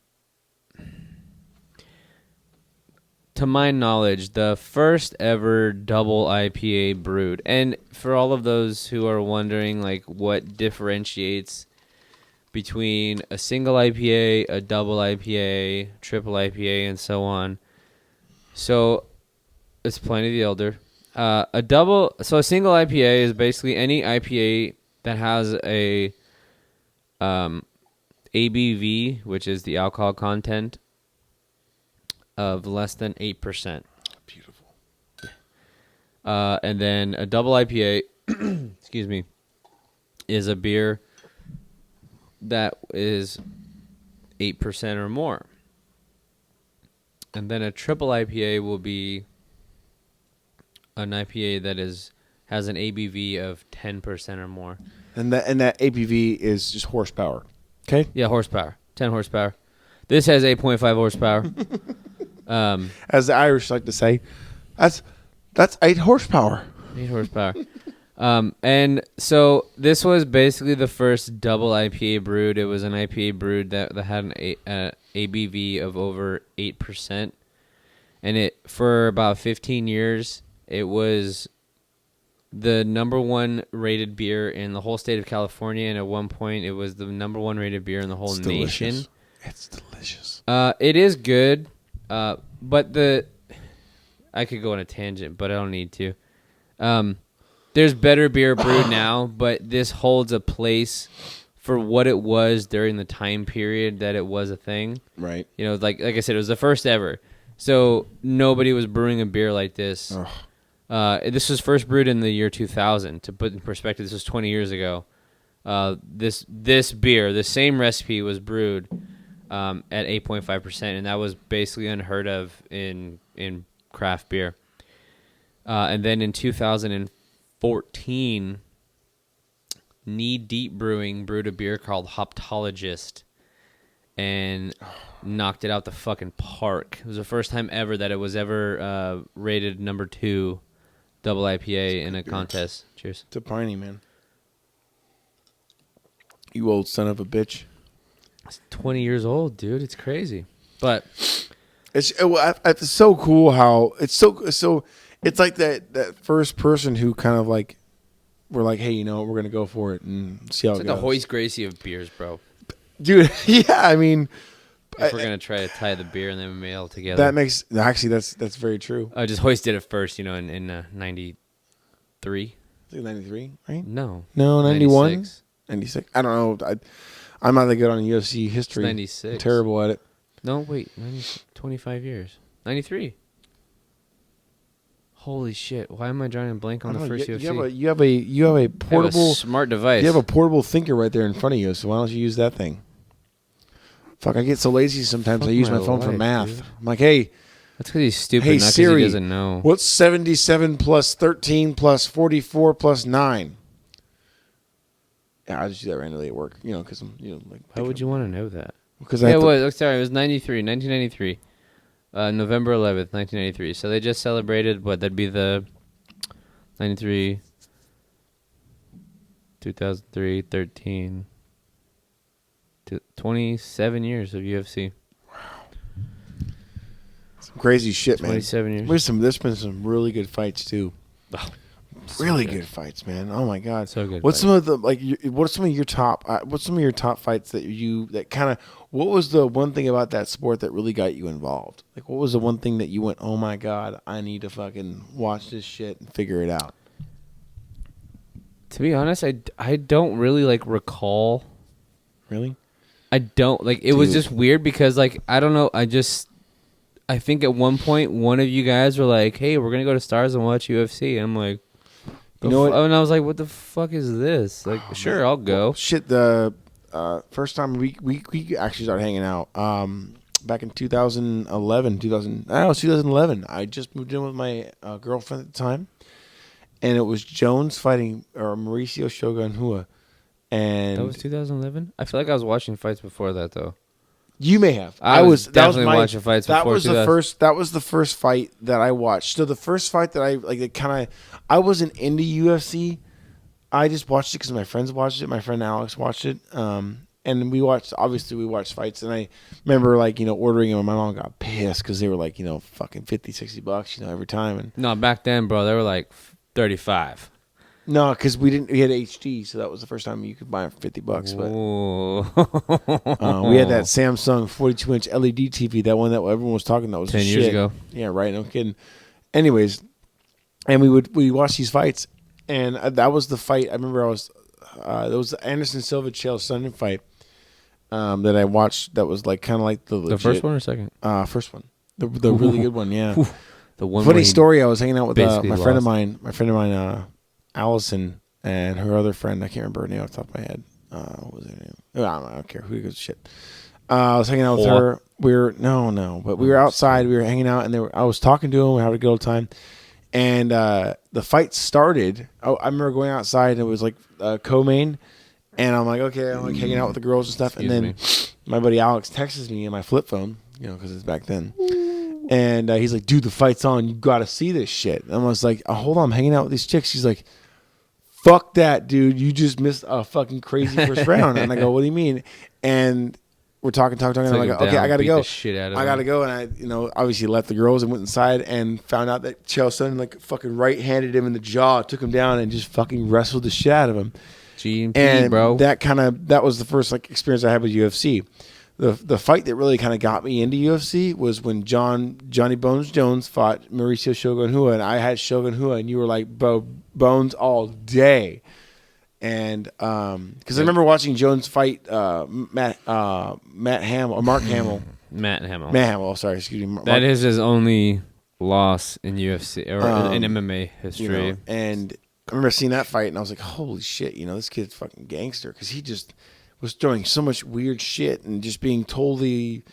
to my knowledge, the first ever double IPA brewed. And for all of those who are wondering, like, what differentiates between a single IPA, a double IPA, triple IPA, and so on. So it's Pliny the Elder. So a single IPA is basically any IPA that has a ABV, which is the alcohol content, of less than 8%. Beautiful. And then a double IPA, excuse me, is a beer that is 8% or more. And then a triple IPA will be an IPA that has an ABV of 10% or more. And that ABV is just horsepower. Okay? Yeah, horsepower. 10 horsepower. This has 8.5 horsepower. As the Irish like to say, that's 8 horsepower. 8 horsepower. And so this was basically the first double IPA brewed. It was an IPA brewed that had an ABV of over 8%. And it, for about 15 years, it was the number one rated beer in the whole state of California. And at one point, it was the number one rated beer in the whole nation. It's delicious. It is good. But I could go on a tangent, but I don't need to. There's better beer brewed now, but this holds a place for what it was during the time period that it was a thing. Right. You know, like I said, it was the first ever. So nobody was brewing a beer like this. This was first brewed in the year 2000. To put in perspective, this was 20 years ago. This beer, the same recipe, was brewed at 8.5%, and that was basically unheard of in craft beer. And then in 2014, Knee Deep Brewing brewed a beer called Hoptologist and knocked it out the fucking park. It was the first time ever that it was ever rated number 2 double IPA in a contest. Cheers. To Piney, man. You old son of a bitch. It's 20 years old, dude. It's crazy. But it's so cool how it's so it's like that first person who kind of like, we're like, hey, you know what, we're gonna go for it and see how it like goes. the Hoist Gracie of beers, bro. Dude, yeah, I mean, if we're gonna try to tie the beer and then we all together, that makes actually that's very true. Just Hoist did it first, you know, in 93. 93, right? No, 91, 96. I don't know. I'm not that good on UFC history. It's 96. I'm terrible at it. No, wait, 25 years. 93. Holy shit! Why am I drawing a blank on the first UFC? You have a portable smart device. You have a portable thinker right there in front of you. So why don't you use that thing? Fuck! I get so lazy sometimes. I use my phone for math. Dude. I'm like, hey, that's because he's stupid. Hey not Siri, he doesn't know. What's 77 plus 13 plus 44 plus 9? Yeah, I just do that randomly at work. You know, because I'm like. Why would you want to know that? Because it was 1993. November 11th, 1993. So they just celebrated, that'd be the 93, 2003, 13, 27 years of UFC. Wow. Some crazy shit, 27 man. years. There's been some really good fights, too. Oh, really good fights, man. Oh, my God. So good. What's some of the, what's some of your top fights what was the one thing about that sport that really got you involved? Like, what was the one thing that you went, oh my God, I need to fucking watch this shit and figure it out? To be honest, I don't really recall. Really? I don't it was just weird because I don't know. I think at one point one of you guys were like, "Hey, we're gonna go to Stars and watch UFC." And I'm like, you know what? And I was like, "What the fuck is this?" Sure, I'll go. Well, shit, the first time we actually started hanging out. Back in 2011, 2011. I just moved in with my girlfriend at the time, and it was Jones fighting Mauricio Shogun Hua. And that was 2011. I feel like I was watching fights before that though. You may have. I was definitely watching fights before. That was the first. That was the first fight that I watched. So the first fight that I like, it kind of, I wasn't into UFC. I just watched it because my friends watched it. My friend Alex watched it. And we watched fights. And I remember ordering them. And my mom got pissed because they were fucking $50-$60, every time. And no, back then, bro, they were like 35. no, because we had HD, so that was the first time you could buy it for $50. But we had that Samsung 42-inch LED TV, that one that everyone was talking about was 10 years ago. Yeah, right. No kidding. Anyways, and we watched these fights, and that was the fight. I remember there was the Anderson Silva Chael Sonnen fight that I watched. That was kind of like the legit, first one or second? First one, the really good one. Yeah. The one. Funny story. I was hanging out with my friend of mine. Allison and her other friend, I can't remember her name off the top of my head. What was her name? I don't care. Who gives a shit? I was hanging out with her. We were outside. We were hanging out, and I was talking to them. We had a good old time. And the fight started. I remember going outside, and it was co-main. And I'm like, okay, I'm hanging out with the girls and stuff. My buddy Alex texts me on my flip phone, because it's back then. And he's like, dude, the fight's on. You got to see this shit. And I was like, hold on, I'm hanging out with these chicks. She's like, fuck that, dude. You just missed a fucking crazy first round. And I go, what do you mean? And we're talking. And I'm like, okay, I got to go. I got to go. And I, obviously left the girls and went inside and found out that Chael Sonnen fucking right-handed him in the jaw, took him down, and just fucking wrestled the shit out of him. GMP, bro. That was the first experience I had with UFC. The fight that really kind of got me into UFC was when Johnny Bones Jones fought Mauricio Shogun Hua, and I had Shogun Hua, and you were like, bro, Bones all day. And because I remember watching Jones fight Matt Hamill or Mark Hamill. Matt Hamill. Oh, sorry, excuse me. That is his only loss in UFC or in MMA history. And I remember seeing that fight, and I was like, holy shit, this kid's fucking gangster, because he just was doing so much weird shit and just being totally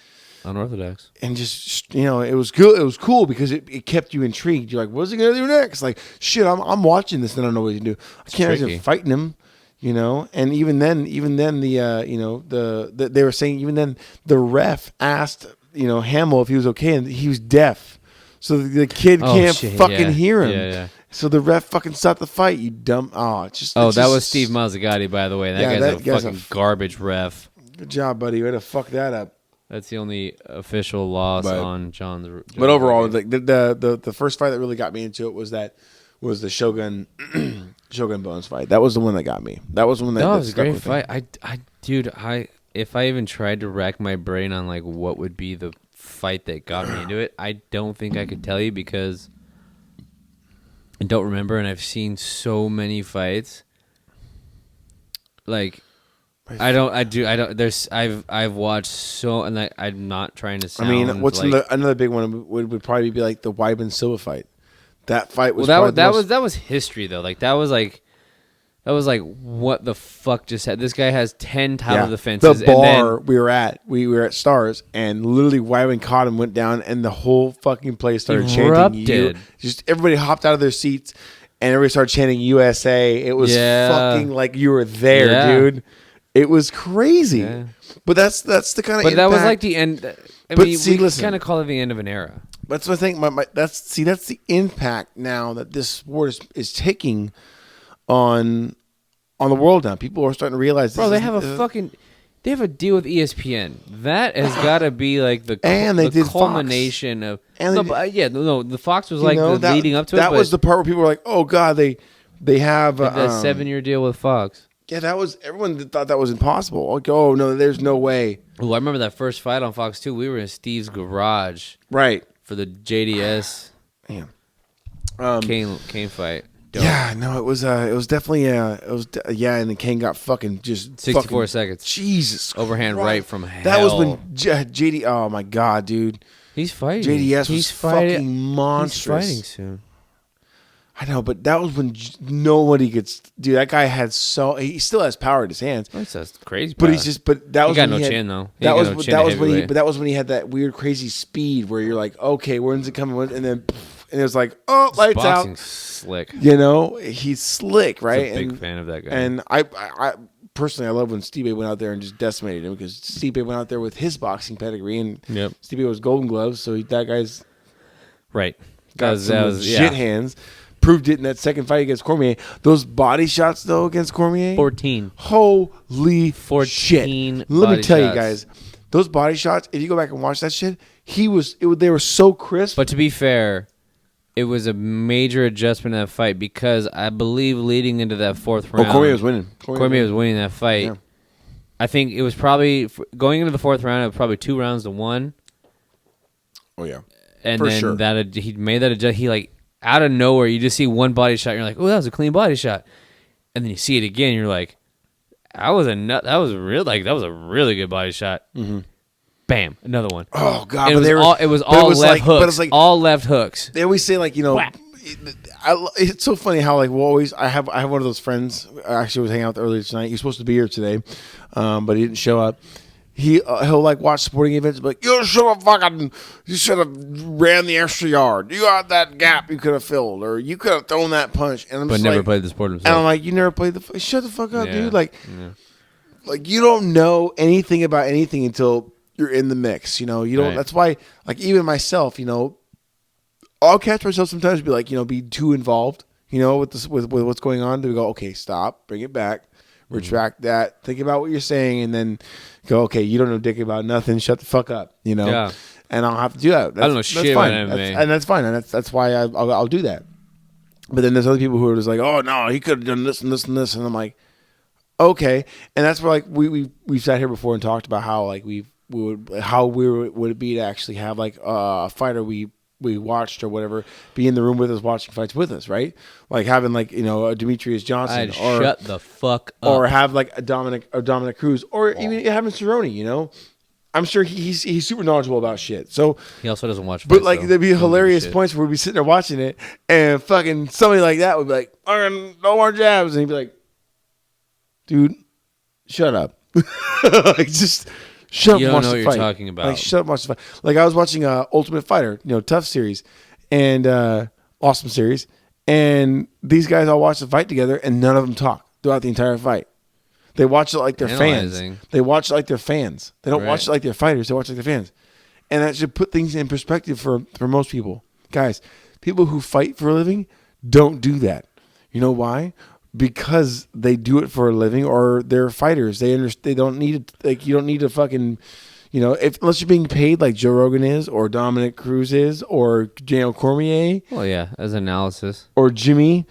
unorthodox. And just it was good. It was cool because it kept you intrigued. You're like, what's he gonna do next? Like, shit, I'm watching this and I don't know what he can do. I can't imagine fighting him. And even then they were saying even then the ref asked Hamill if he was okay, and he was deaf, so the kid can't fucking hear him. Yeah. So the ref fucking stopped the fight. You dumb. That was Steve Mazzagatti, by the way. That guy's a fucking garbage ref. Good job, buddy. Way to fuck that up. That's the only official loss on John's. But overall, the first fight that really got me into it was the Shogun Bones fight. That was the one that got me. That was the one that was a great fight. Dude, if I even tried to rack my brain on what would be the fight that got me into it, I don't think I could tell you because I don't remember, and I've seen so many fights. I've watched so, and I'm not trying to sound. I mean, another big one would probably be the Weidman Silva fight. That fight was that was history though. That was what the fuck just happened? This guy has 10 title defenses. The bar we were at Stars, and literally Wyman caught him, went down, and the whole fucking place started chanting. Just everybody hopped out of their seats, and everybody started chanting USA. It was fucking like you were there, dude. It was crazy. Yeah. But that's the kind of. But that was the end. We kind of call it the end of an era. That's what I think. That's the impact now that this sport is taking on the world now. People are starting to realize. Bro, they have a deal with ESPN. That has got to be the culmination of. The Fox was the leading up to it. That was the part where people were like, "Oh God, they have a 7-year deal with Fox." Yeah, that was everyone thought that was impossible. Like, oh no, there's no way. Oh, I remember that first fight on Fox 2. We were in Steve's garage, right, for the JDS. Kane fight. Dope. Yeah, no, it was definitely and then Kane got fucking just 64 seconds. Jesus, overhand Christ. Right from hell. That was when JD. Oh my God, dude, he's fighting. JDS was fucking monstrous. He's fighting soon. I know, but that was when nobody gets. Dude, that guy had he still has power in his hands. That's crazy. But he's just. But that was got when no he chin though. That was when he had that weird, crazy speed where you're like, okay, when's it coming? And then, and it was like, oh, lights out. Slick. You know, he's slick, right? I'm a big fan of that guy. And I personally, I love when Stipe went out there and just decimated him because Stipe went out there with his boxing pedigree, and Stipe was Golden Gloves, so that guy's right. Got some shit hands. Proved it in that second fight against Cormier. Those body shots, though, against Cormier. 14. Holy 14 shit. Let me tell you guys. Those body shots, if you go back and watch that shit, they were so crisp. But to be fair, it was a major adjustment in that fight because I believe leading into that fourth round. Cormier was winning. Cormier was winning that fight. Yeah. I think it was probably, going into the fourth round, it was probably 2 rounds to 1. Oh, yeah. And then he made that adjustment. He, like, out of nowhere, you just see one body shot. And you're like, oh, that was a clean body shot. And then you see it again. And you're like, that was a really good body shot. Mm-hmm. Bam, another one. Oh God! And it was all left hooks. But it's like, all left hooks. They always say like it's so funny how like we'll always. I have one of those friends. I actually was hanging out earlier tonight. He was supposed to be here today, but he didn't show up. He'll like watch sporting events and be like, you should have ran the extra yard. You got that gap you could have filled, or you could have thrown that punch. And I'm but just never like, played the sport himself. And I'm like, you never played shut the fuck up, dude. Like you don't know anything about anything until you're in the mix. You know, you don't. Right. That's why, like even myself, you know, I'll catch myself sometimes be like, you know, be too involved, you know, with what's going on. To go, okay, stop, bring it back. Retract that. Think about what you're saying, and then go. Okay, you don't know dick about nothing. Shut the fuck up. You know. Yeah. And I'll have to do that. I don't know shit about MMA, and that's fine. And that's why I'll do that. But then there's other people who are just like, oh no, he could have done this and this and this, and I'm like, okay. And that's where like we've sat here before and talked about how like would it be to actually have like a fighter we watched or whatever be in the room with us watching fights with us, right? Like having like, you know, a Demetrius Johnson or shut the fuck up. Or have like a Dominic Cruz or even having Cerrone, you know? I'm sure he's super knowledgeable about shit. So he also doesn't watch fights, but like there'd be hilarious points where we'd be sitting there watching it and fucking somebody like that would be like, no more jabs, and he'd be like, dude, shut up. Like just shut up. You and don't watch know the what fight. you're talking about. Like shut up, and watch the fight. Like I was watching Ultimate Fighter, you know, Tough series, and awesome series, and these guys all watch the fight together, and none of them talk throughout the entire fight. They watch it like they're fans. They watch it like they're fans. They don't watch it like they're fighters. They watch it like they're fans, and that should put things in perspective for most people. Guys, people who fight for a living don't do that. You know why? Because they do it for a living, or they're fighters. They don't need it. Like you don't need to fucking, you know, unless you're being paid like Joe Rogan is, or Dominic Cruz is, or Daniel Cormier. Well, yeah, as analysis. Or Jimmy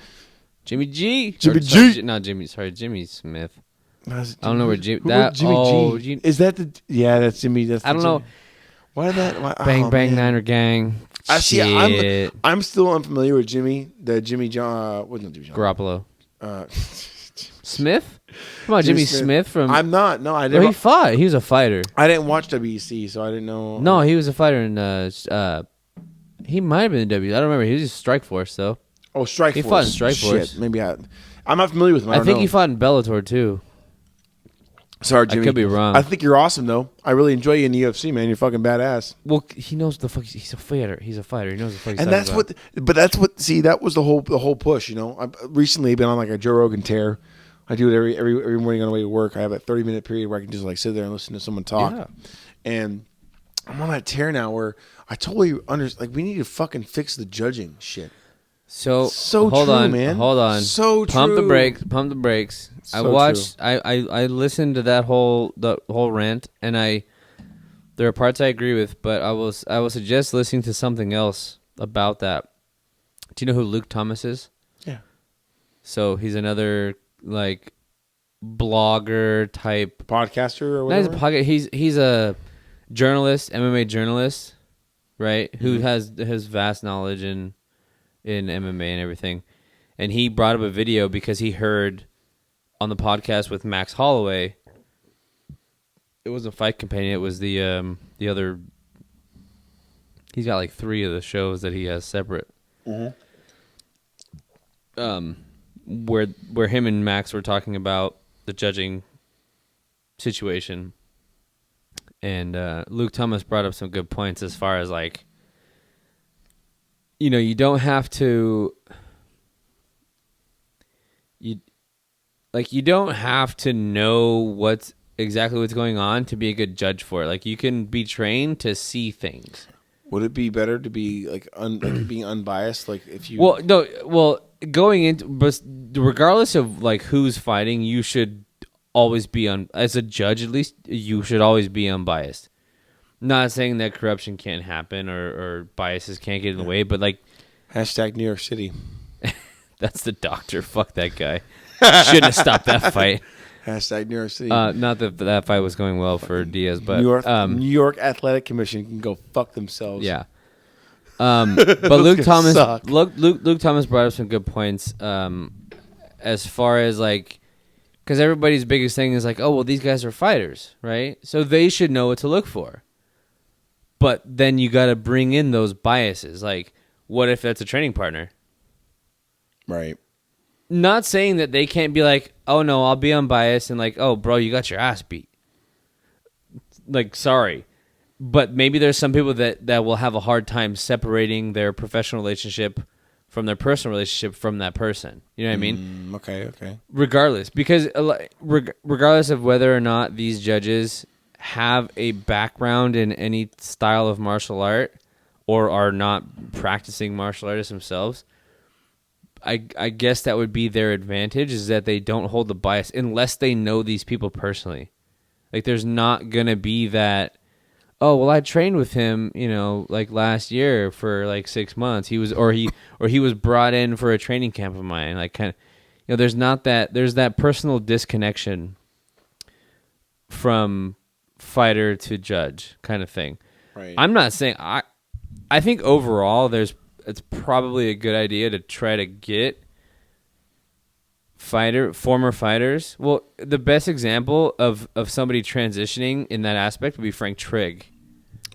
G. Sorry, Jimmy Smith. I don't know where Jimmy G. Is that the? Yeah, that's Jimmy. That's I don't know. Why that? Bang Bang Niner Gang. See, I'm still unfamiliar with Jimmy. The Jimmy John. What's not Jimmy John? Garoppolo. Smith? Come on, Jimmy Smith from. I'm not. No, I didn't. He fought. He was a fighter. I didn't watch WEC, so I didn't know. No, he was a fighter in. He might have been in W. I don't remember. He was just Strike Force though. Oh, Strike Force. He fought in Strike Force. Maybe I'm not familiar with him. I think he fought in Bellator too. Sorry, Jimmy. I could be wrong. I think you're awesome though. I really enjoy you in the UFC, man. You're fucking badass. Well, he knows the fuck. He's a fighter. He knows the fuck. And that's about. See, that was the whole push. You know, I've recently been on like a Joe Rogan tear. I do it every morning on the way to work. I have a 30-minute period where I can just like sit there and listen to someone talk. Yeah. And I'm on that tear now where I totally understand. Like, we need to fucking fix the judging shit. So hold true, on, man. Hold on. So true. Pump the brakes. So I watched. I listened to the whole rant, and there are parts I agree with, but I will suggest listening to something else about that. Do you know who Luke Thomas is? Yeah. So he's another like blogger type podcaster or whatever. He's a journalist, MMA journalist, right? Mm-hmm. Who has vast knowledge in MMA and everything. And he brought up a video because he heard on the podcast with Max Holloway. It wasn't Fight Companion. It was the other. He's got like 3 of the shows that he has separate. Mm-hmm. where him and Max were talking about the judging situation, and Luke Thomas brought up some good points as far as like, you don't have to you don't have to know what's going on to be a good judge for it. Like, you can be trained to see things. Would it be better to be like being unbiased? Like if you going into, but regardless of like who's fighting, you should always be as a judge, at least you should always be unbiased. Not saying that corruption can't happen or biases can't get in the way, but like hashtag New York City. That's the doctor. Fuck that guy. Shouldn't have stopped that fight. Hashtag New York City. Not that fight was going well for Diaz, but New York Athletic Commission can go fuck themselves. Yeah. But Luke Thomas brought up some good points. As far as like, because everybody's biggest thing is like, oh well, these guys are fighters, right? So they should know what to look for. But then you got to bring in those biases. Like, what if that's a training partner? Right. Not saying that they can't be like, oh no, I'll be unbiased and like, oh bro, you got your ass beat. Like, sorry. But maybe there's some people that will have a hard time separating their professional relationship from their personal relationship from that person. You know what I mean? Okay. Regardless, because regardless of whether or not these judges have a background in any style of martial art or are not practicing martial artists themselves, I guess that would be their advantage, is that they don't hold the bias unless they know these people personally. Like, there's not going to be that, oh, well, I trained with him, like last year for like 6 months. He was brought in for a training camp of mine. Like, kind of, there's that personal disconnection from fighter to judge kind of thing. Right. I'm not saying I think overall it's probably a good idea to try to get former fighters. Well, the best example of somebody transitioning in that aspect would be Frank Trigg.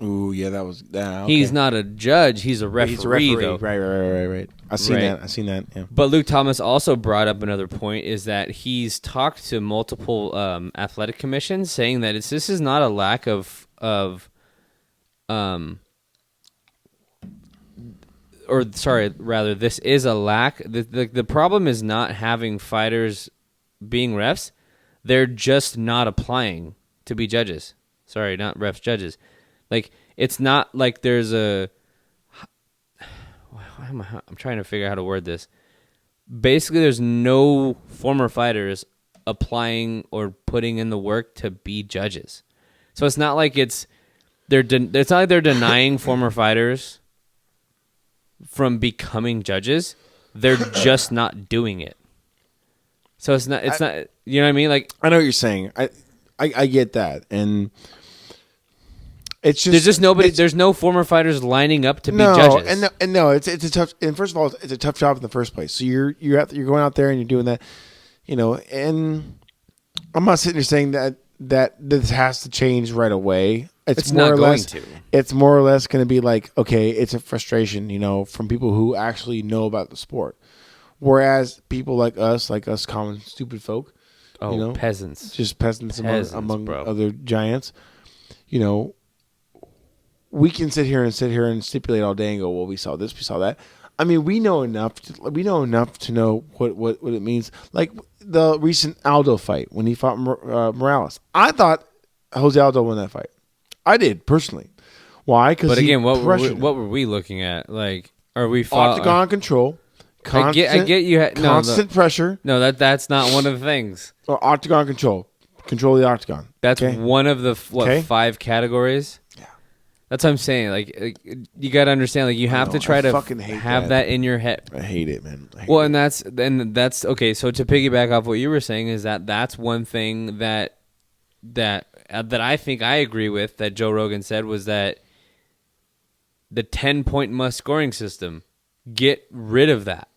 Ooh, yeah, that was that. Okay. He's not a judge; he's a referee. He's a referee, though. Right. I've seen that. Yeah. But Luke Thomas also brought up another point: is that he's talked to multiple athletic commissions, saying that this is not a lack of this is a lack. The problem is not having fighters being refs. They're just not applying to be judges. Sorry, not refs, judges. Like, it's not like there's a... I'm trying to figure out how to word this. Basically, there's no former fighters applying or putting in the work to be judges. So it's not like it's not like they're denying former fighters from becoming judges. They're just not doing it. So it's not you know what I mean? Like, I know what you're saying. I get that. And it's just there's no former fighters lining up to be judges. It's a tough, and first of all, it's a tough job in the first place. So you're going out there and you're doing that, and I'm not sitting here saying that this has to change right away. It's more not or going less, to. It's more or less going to be like, okay, it's a frustration, from people who actually know about the sport. Whereas people like us common stupid folk, peasants, just peasants among bro. Other giants, we can sit here and stipulate all day and go, well, we saw this, we saw that. I mean, we know enough to know what it means. Like the recent Aldo fight when he fought Morales. I thought Jose Aldo won that fight. I did, personally. Why? Because but again, what were we looking at? Like, are we octagon control? Constant, I get you. Constant pressure. No, that's not one of the things. Or octagon control the octagon. That's one of the 5 categories. Yeah, that's what I'm saying. Like you got to understand. Like, you have to try to have that in your head. I hate it, man. And that's okay. So to piggyback off what you were saying is that's one thing that I think I agree with that Joe Rogan said was that the 10-point must scoring system, get rid of that.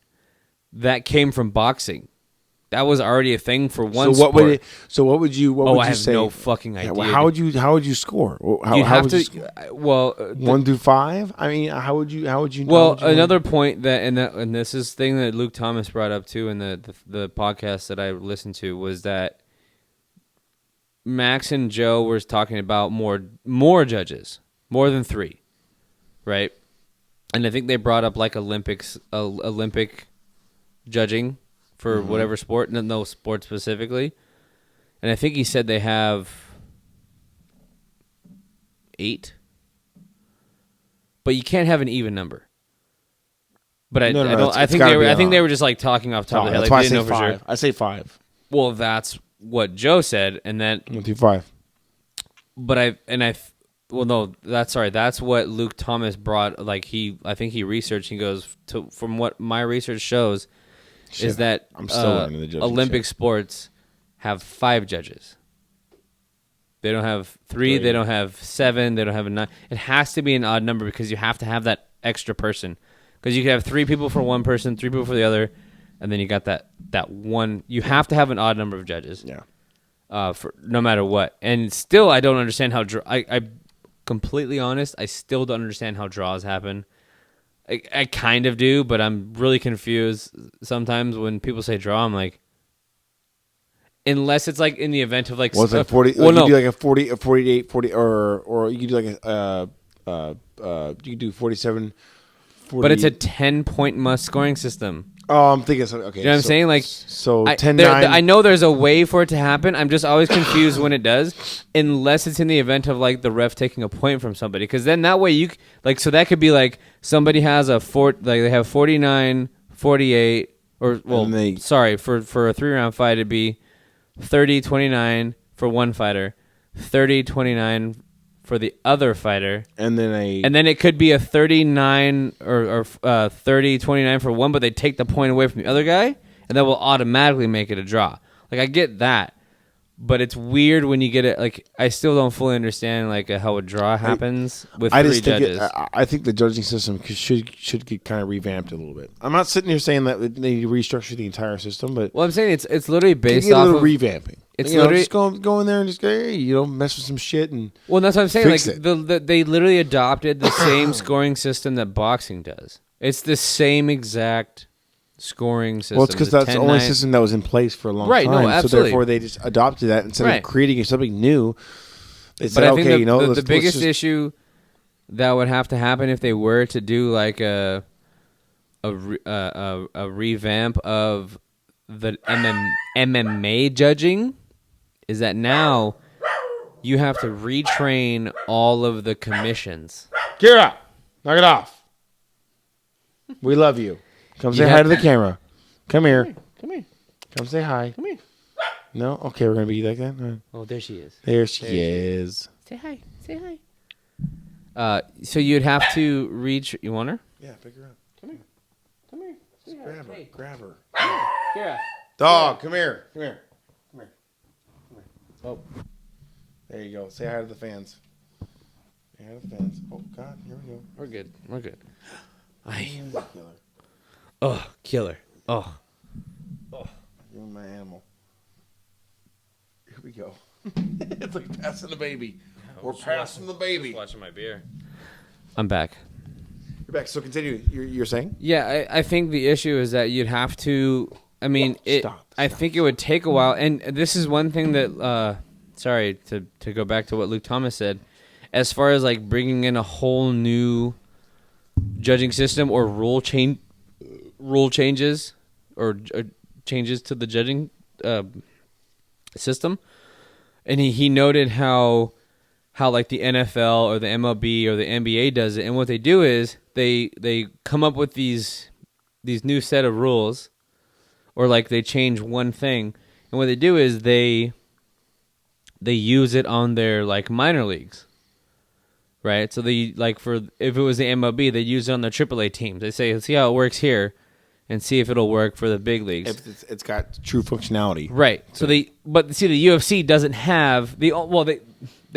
That came from boxing. that was already a thing for one So what sport. would you I have say? no fucking idea. Well, how would you score? You'd How have would you to. score? Well, 1 through 5. I mean, how would you? well, another point and this is thing that Luke Thomas brought up too in the podcast that I listened to was that Max and Joe were talking about more judges, more than 3, right? And I think they brought up like Olympic judging for whatever sport, no sport specifically. And I think he said they have 8, but you can't have an even number. But I don't. I think they were just like talking off the top of their head. That's Like, why they didn't know for 5. sure. I say 5. Well, that's what Joe said, and then 1 through 5. But that's what Luke Thomas brought. Like I think he researched. He goes from what my research shows is that I'm still learning the judging Olympic sports have 5 judges. They don't have 3. They don't have 7. They don't have a 9. It has to be an odd number because you have to have that extra person. Because you can have 3 people for one person, 3 people for the other, and then you got that one. You have to have an odd number of judges. Yeah. For no matter what. And still, I don't understand how. I completely honest. I still don't understand how draws happen. I kind of do, but I'm really confused sometimes when people say draw. I'm like, unless it's like in the event of like, Well, it's like 40. Well, you no, do like a 40, a 48, 40, or you could do like you could do 47. 40. but it's a 10-point must scoring system. Oh, I'm thinking something. Okay, You know what I'm saying? Like, so 10-9. I know there's a way for it to happen. I'm just always confused when it does, unless it's in the event of like the ref taking a point from somebody. Because then that way so that could be like somebody has they have 49, 48, or for a 3-round fight it'd be 30-29 for one fighter, 30-29 for the other fighter, and then it could be a 39 or 30-29 for one, but they take the point away from the other guy, and that will automatically make it a draw. Like, I get that, but it's weird when you get it. Like, I still don't fully understand like how a draw happens with 3 judges. I think the judging system should get kind of revamped a little bit. I'm not sitting here saying that they need to restructure the entire system, but I'm saying it's literally based off off of of revamping. It's literally just go in there and just go, hey, mess with some shit and that's what I'm saying. Fix Like they literally adopted the same scoring system that boxing does. It's the same exact scoring system. Well, it's because that's the only system that was in place for a long time. No, absolutely. So therefore, they just adopted that instead of creating something new. They said, but I think okay, the biggest issue that would have to happen if they were to do like a revamp of the MMA judging is that now you have to retrain all of the commissions. Kira, knock it off. We love you. Come say hi to the camera. Come here. Come here. Come say hi. Come here. No? Okay, we're going to be like that? All right. Oh, there she is. There she is. Say hi. Say hi. So you'd have to reach... You want her? Yeah, pick her up. Come here. Come here. Just grab her. Hey. Grab her. Kira. Dog, come here. Come here. Come here. Come here. Oh. There you go. Say hi to the fans. Say hi to the fans. Oh, God. Here we go. We're good. We're good. Killer. Oh, killer. Oh. You're my animal. Here we go. It's like passing the baby. We're passing the baby. Watching my beer. I'm back. You're back. So continue. You're saying? Yeah, I think the issue is that you'd have to. I mean, I think it would take a while, and this is one thing that. Sorry to go back to what Luke Thomas said, as far as like bringing in a whole new judging system or rule changes or changes to the judging system, and he noted how like the NFL or the MLB or the NBA does it, and what they do is they come up with these new set of rules, or like they change one thing, and what they do is they use it on their like minor leagues, right? So they like if it was the MLB, they use it on their AAA teams. They say, let's see how it works here, and see if it'll work for the big leagues. If it's got true functionality, right? So the UFC doesn't have they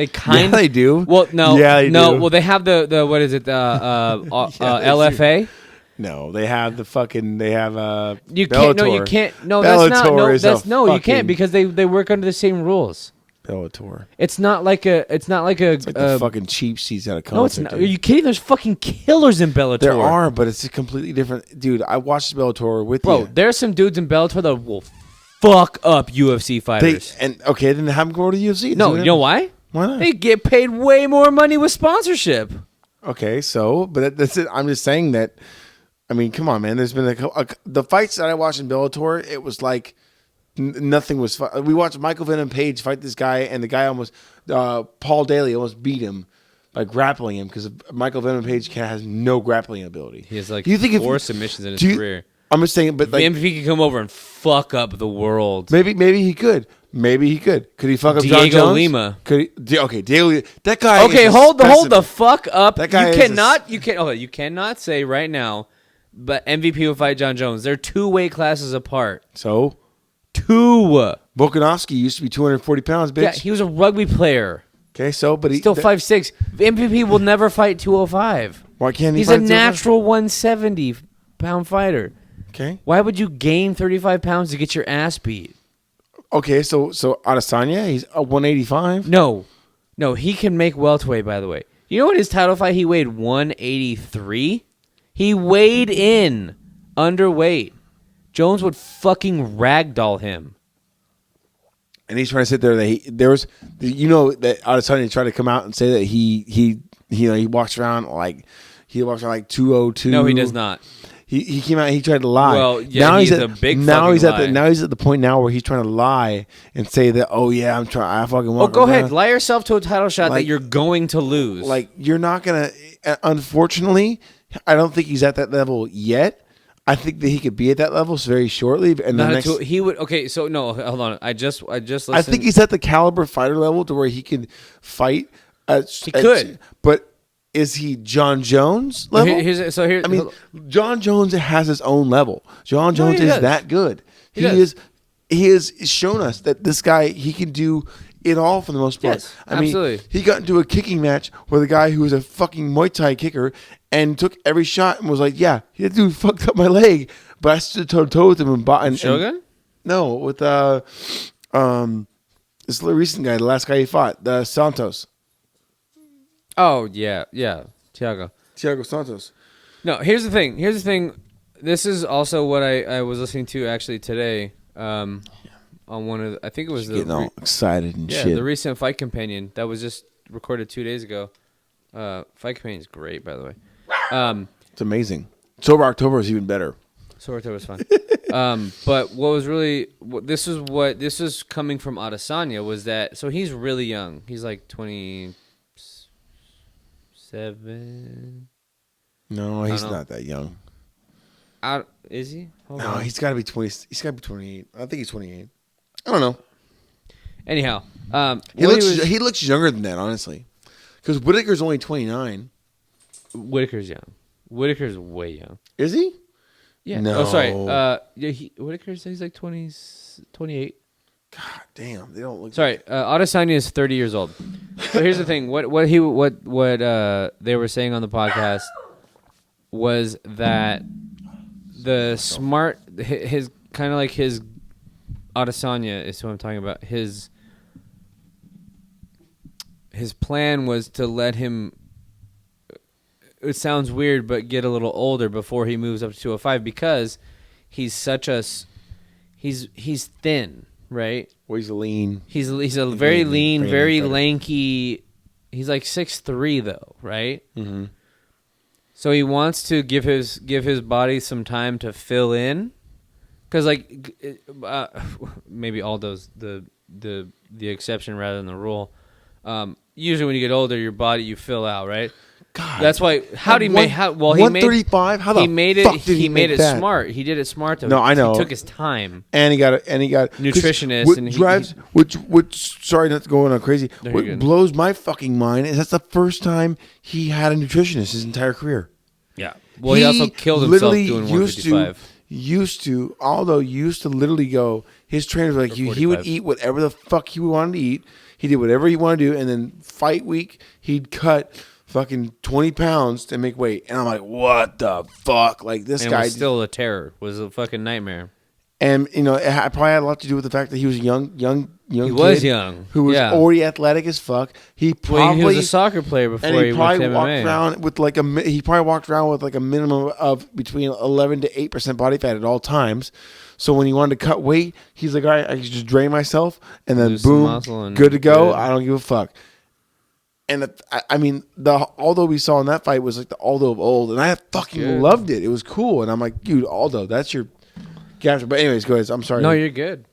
kind they do. Well, no, yeah, they do. Well, they have the what is it? LFA. No, they have the fucking. They have You Bellator. can't. No, you can't. No, Bellator that's not. No, is that's a no. You fucking can't because they work under the same rules. Bellator. It's not like a. It's not like a. It's like the fucking cheap seats at a concert. No, it's not. Dude. Are you kidding? There's fucking killers in Bellator. There are, but it's a completely different. Dude, I watched Bellator with Bro, you. there's some dudes in Bellator that will fuck up UFC fighters. Okay, then have them go to UFC. No, you know why? Why not? They get paid way more money with sponsorship. Okay, so, but that's it. I'm just saying that. I mean, come on, man. There's been the fights that I watched in Bellator. It was like nothing was. We watched Michael Venom Page fight this guy, and the guy almost Paul Daly almost beat him by grappling him because Michael Venom Page has no grappling ability. He has like do you think four submissions in his career. I'm just saying, but like, the MVP could come over and fuck up the world. Maybe he could. Maybe he could. Could he fuck up John Diego Jones? Lima. Could he? Okay, Diego. That guy. Okay, is hold the fuck up. That guy You cannot say right now, but MVP will fight John Jones. They're 2 weight classes apart. So 2. Volkanovski used to be 240 pounds, bitch. Yeah, he was a rugby player. Okay, so but he Still 5'6". MVP will never fight 205. Why can't he? He's fight a natural 170-pound fighter. Okay. Why would you gain 35 pounds to get your ass beat? Okay, so Adesanya, he's a 185. No, he can make welterweight. By the way, you know what his title fight? He weighed 183. He weighed in underweight. Jones would fucking ragdoll him. And he's trying to sit there. That that Adesanya tried to come out and say that he walks around like 202. No, he does not. He came out. He tried to lie. Well, yeah, now he's at a big now fucking he's lie. now he's at the point now where he's trying to lie and say that I fucking walk. Go ahead, around. lie yourself to a title shot that you're going to lose. Like you're not gonna. Unfortunately, I don't think he's at that level yet. I think that he could be at that level very shortly. And he would. Okay, so no, hold on. I just listened. I think he's at the caliber fighter level to where he can fight. He could, but. Is he John Jones level? I mean, John Jones has his own level. John Jones is that good. He has shown us that this guy, he can do it all for the most part. Yes, I mean, absolutely. he got into a kicking match with a guy who was a fucking Muay Thai kicker and took every shot and was like, "Yeah, that dude fucked up my leg," but I stood toe to toe with him and Shogun. No, with this recent guy, the last guy he fought, the Santos. Oh yeah, Thiago Santos. No, here's the thing. This is also what I was listening to actually today. On one of I think it was getting all excited and shit. the recent Fight Companion that was just recorded 2 days ago. Fight Companion is great, by the way. It's amazing. Sober October is even better. Sober October was fun. But what was really this is coming from Adesanya was that so he's really young. He's like 27. No, he's not that young. Is he? Hold No, on. he's got to be 20. He's got to be 28. I think he's 28. I don't know. Anyhow, he looks younger than that, honestly, because Whitaker's only 29. Whitaker's young. Whitaker's way young. Is he? Yeah. No. Oh, sorry. Whitaker's he's like 28. God damn, they don't look. Sorry, Adesanya is 30 years old. So here's the thing: what they were saying on the podcast was that his kind of like his Adesanya is who I'm talking about. His plan was to let him. It sounds weird, but get a little older before he moves up to 205 because he's he's thin. Right? Well, he's lean. He's a very lean, very lanky. He's like 6'3", though, right? Mm-hmm. So he wants to give his body some time to fill in, because like maybe Aldo's the exception rather than the rule. Usually, when you get older, your body you fill out, right? God, that's why. How did he make? He 135. How the made it? He made it that? Smart. He did it smart though. No, I know. He took his time. And he got nutritionist. Which sorry not to go on crazy. What blows my fucking mind is that's the first time he had a nutritionist his entire career. Yeah. Well, he also killed himself doing 155. Used to literally go. His trainers were like he would eat whatever the fuck he wanted to eat. He did whatever he wanted to do, and then fight week he'd cut fucking 20 pounds to make weight. And I'm like, what the fuck? Like, this And guy. was still a terror. Was a fucking nightmare. And, it probably had a lot to do with the fact that he was a young He kid was young. who was Yeah. already athletic as fuck. He he was a soccer player before and he went probably to walked MMA. around with like a minimum of between 11 to 8% body fat at all times. So when he wanted to cut weight, he's like, all right, I can just drain myself and then Lose some boom, muscle and good to go. good. I don't give a fuck. And the Aldo we saw in that fight was like the Aldo of old, and I fucking good. loved it. It was cool, and I'm like, dude, Aldo, that's your gaffer. But anyways, go ahead. I'm sorry. No, you're good.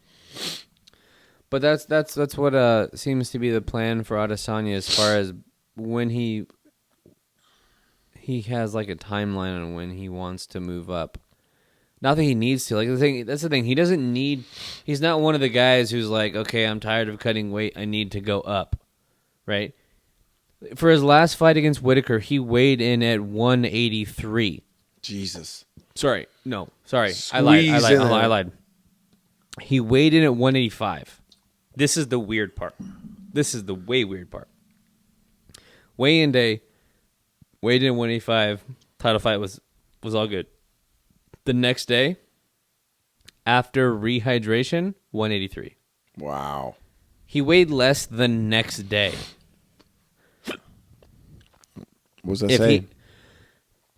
But that's what seems to be the plan for Adesanya as far as when he has like a timeline on when he wants to move up. Not that he needs to. Like that's the thing. He doesn't need. He's not one of the guys who's like, okay, I'm tired of cutting weight. I need to go up, right? For his last fight against Whitaker, he weighed in at 183. Jesus. Sorry, no, sorry, I Squeeze in there. lied. He weighed in at 185. This is the weird part. This is the way weird part. Weigh-in day, weighed in at 185. Title fight was all good. The next day, after rehydration, 183. Wow. He weighed less the next day. What was I saying?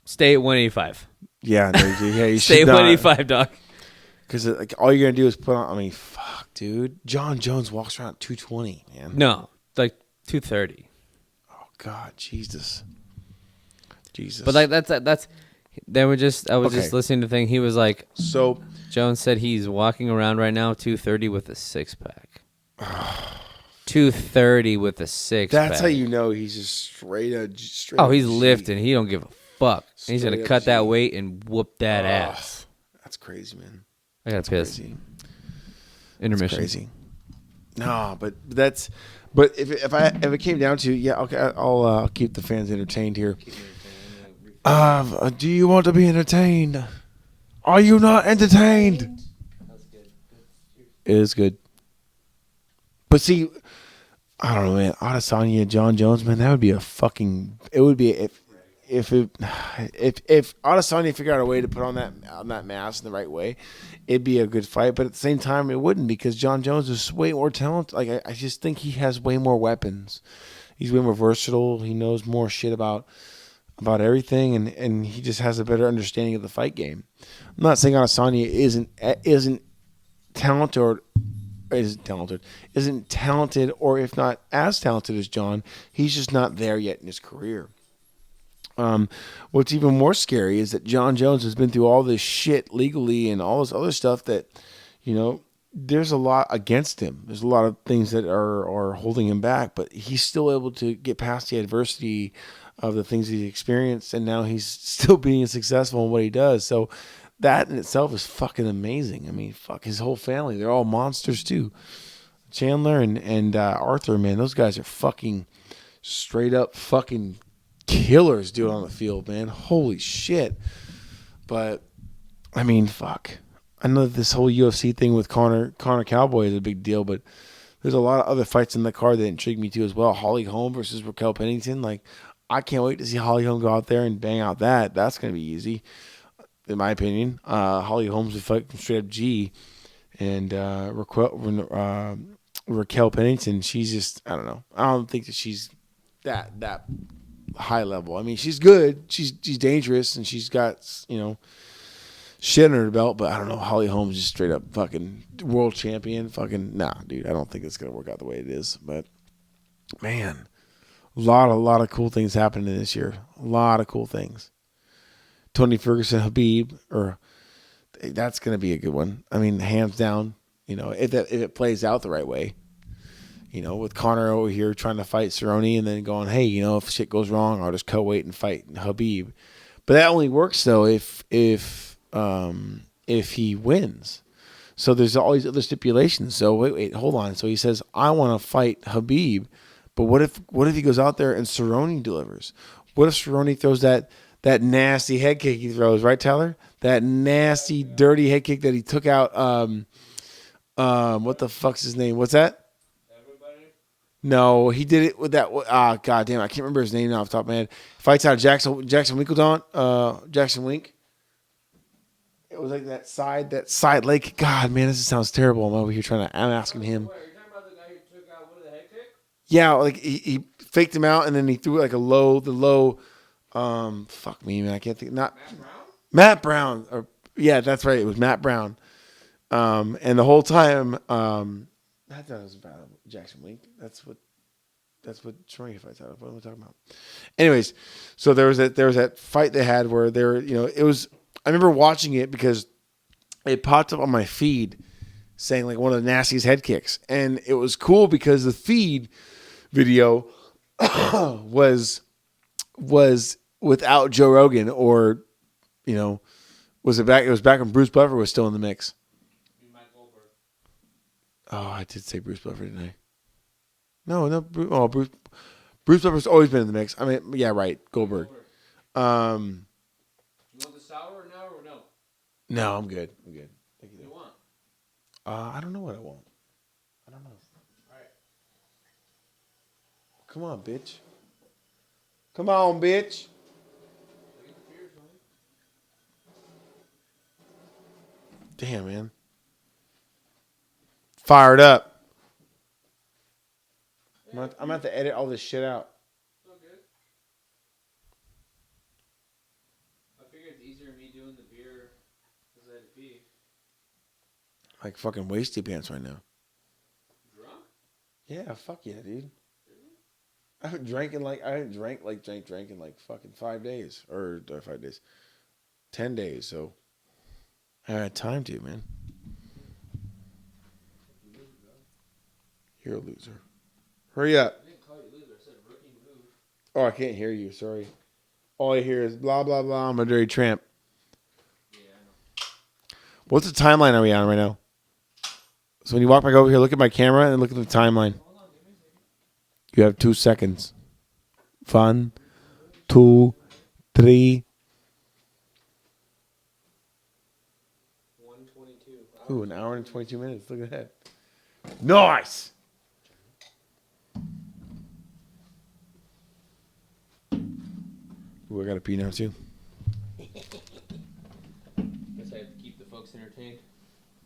Stay at 185. Yeah, you Stay should at not. 185, dog. Because like all you're gonna do is put on. I mean, fuck, dude. John Jones walks around at 220, man. No, like 230. Oh God, Jesus. But like that's. They were just. I was Okay. just listening to the thing. He was like, So Jones said he's walking around right now 230 with a 6-pack. 230 with a 6-pack. that's how you know he's just straight. Oh, he's G. lifting. He don't give a fuck. He's gonna Straight up cut that G. weight and whoop that ass. That's crazy, man. I got pissed. Crazy. Intermission. That's crazy. No, but that's. But if it came down to okay, I'll keep the fans entertained here. Do you want to be entertained? Are you not entertained? It is good. But see, I don't know, man. Adesanya, John Jones, man, that would be a fucking. It would be if Adesanya figured out a way to put on that mask in the right way, it'd be a good fight. But at the same time, it wouldn't because John Jones is way more talented. Like I just think he has way more weapons. He's way more versatile. He knows more shit about everything, and he just has a better understanding of the fight game. I'm not saying Adesanya isn't talented or if not as talented as John. He's just not there yet in his career. What's even more scary is that John Jones has been through all this shit legally and all this other stuff that, there's a lot against him. There's a lot of things that are holding him back, but he's still able to get past the adversity of the things he's experienced, and now he's still being successful in what he does. So that in itself is fucking amazing. I mean, fuck, his whole family, they're all monsters too. Chandler and Arthur, man, those guys are fucking straight up fucking killers, dude, on the field, man. Holy shit. But, I mean, fuck. I know this whole UFC thing with Connor Cowboy is a big deal, but there's a lot of other fights in the card that intrigue me too as well. Holly Holm versus Raquel Pennington, like, I can't wait to see Holly Holm go out there and bang out that. That's going to be easy, in my opinion. Holly Holm's a fight from straight up G. And Raquel Pennington, she's just, I don't know. I don't think that she's that high level. I mean, she's good. She's dangerous, and she's got, shit under her belt. But I don't know. Holly Holm's just straight up fucking world champion. Fucking, nah, dude. I don't think it's going to work out the way it is. But, man. A lot of cool things happening this year. A lot of cool things. Tony Ferguson, Habib, that's going to be a good one. I mean, hands down. If it plays out the right way. With Conor over here trying to fight Cerrone and then going, hey, if shit goes wrong, I'll just cut weight and fight Habib. But that only works though if he wins. So there's all these other stipulations. So wait, hold on. So he says, I want to fight Habib. But what if he goes out there and Cerrone delivers? What if Cerrone throws that nasty head kick he throws, right, Tyler? That nasty, dirty head kick that he took out. What the fuck's his name? What's that? Everybody? No, he did it with that. God damn, I can't remember his name now off the top of my head. Fights out of Jackson Winkledon, Jackson Wink. It was like that side leg. God, man, this sounds terrible. I'm over here I'm asking him. Wait, are you talking about the guy who took out one of the head kicks? Yeah, like he faked him out and then he threw like the low. Fuck me, man, I can't think. Not Matt Brown. Or yeah, that's right. It was Matt Brown. And the whole time, I thought it was about Jackson Wink. That's what Troy fights out of. What am I talking about? Anyways, so there was that fight they had where they were, it was. I remember watching it because it popped up on my feed saying like one of the nastiest head kicks, and it was cool because the feed video was without Joe Rogan or was it back? It was back when Bruce Buffer was still in the mix. Oh, I did say Bruce Buffer, didn't I? No. Bruce Buffer's always been in the mix. I mean, yeah, right. Goldberg. You want the sour now or no? No, I'm good. Thank you. What do you want? I don't know what I want. I don't know. All right. Come on, bitch. Come on, bitch. Damn, man. Fired up. I'm going to have to edit all this shit out. It's all good. I figured it's easier me doing the beer because I had to pee. Like fucking wasty pants right now. Drunk? Yeah, fuck yeah, dude. I haven't drank in like fucking 5 days. Or 5 days. 10 days, so I had time to, man. You're a loser. Hurry up. I didn't call you loser. I said rookie move. Oh, I can't hear you. Sorry. All I hear is blah, blah, blah. I'm a dirty tramp. Yeah, I know. What's the timeline are we on right now? So when you walk back over here, look at my camera and look at the timeline. Hold on, give me a second. You have 2 seconds. 1, 2, 3. 1:22. Ooh, an hour and 22 minutes. Look at that. Nice. Ooh, I got to pee now too. Guess I have to keep the folks entertained.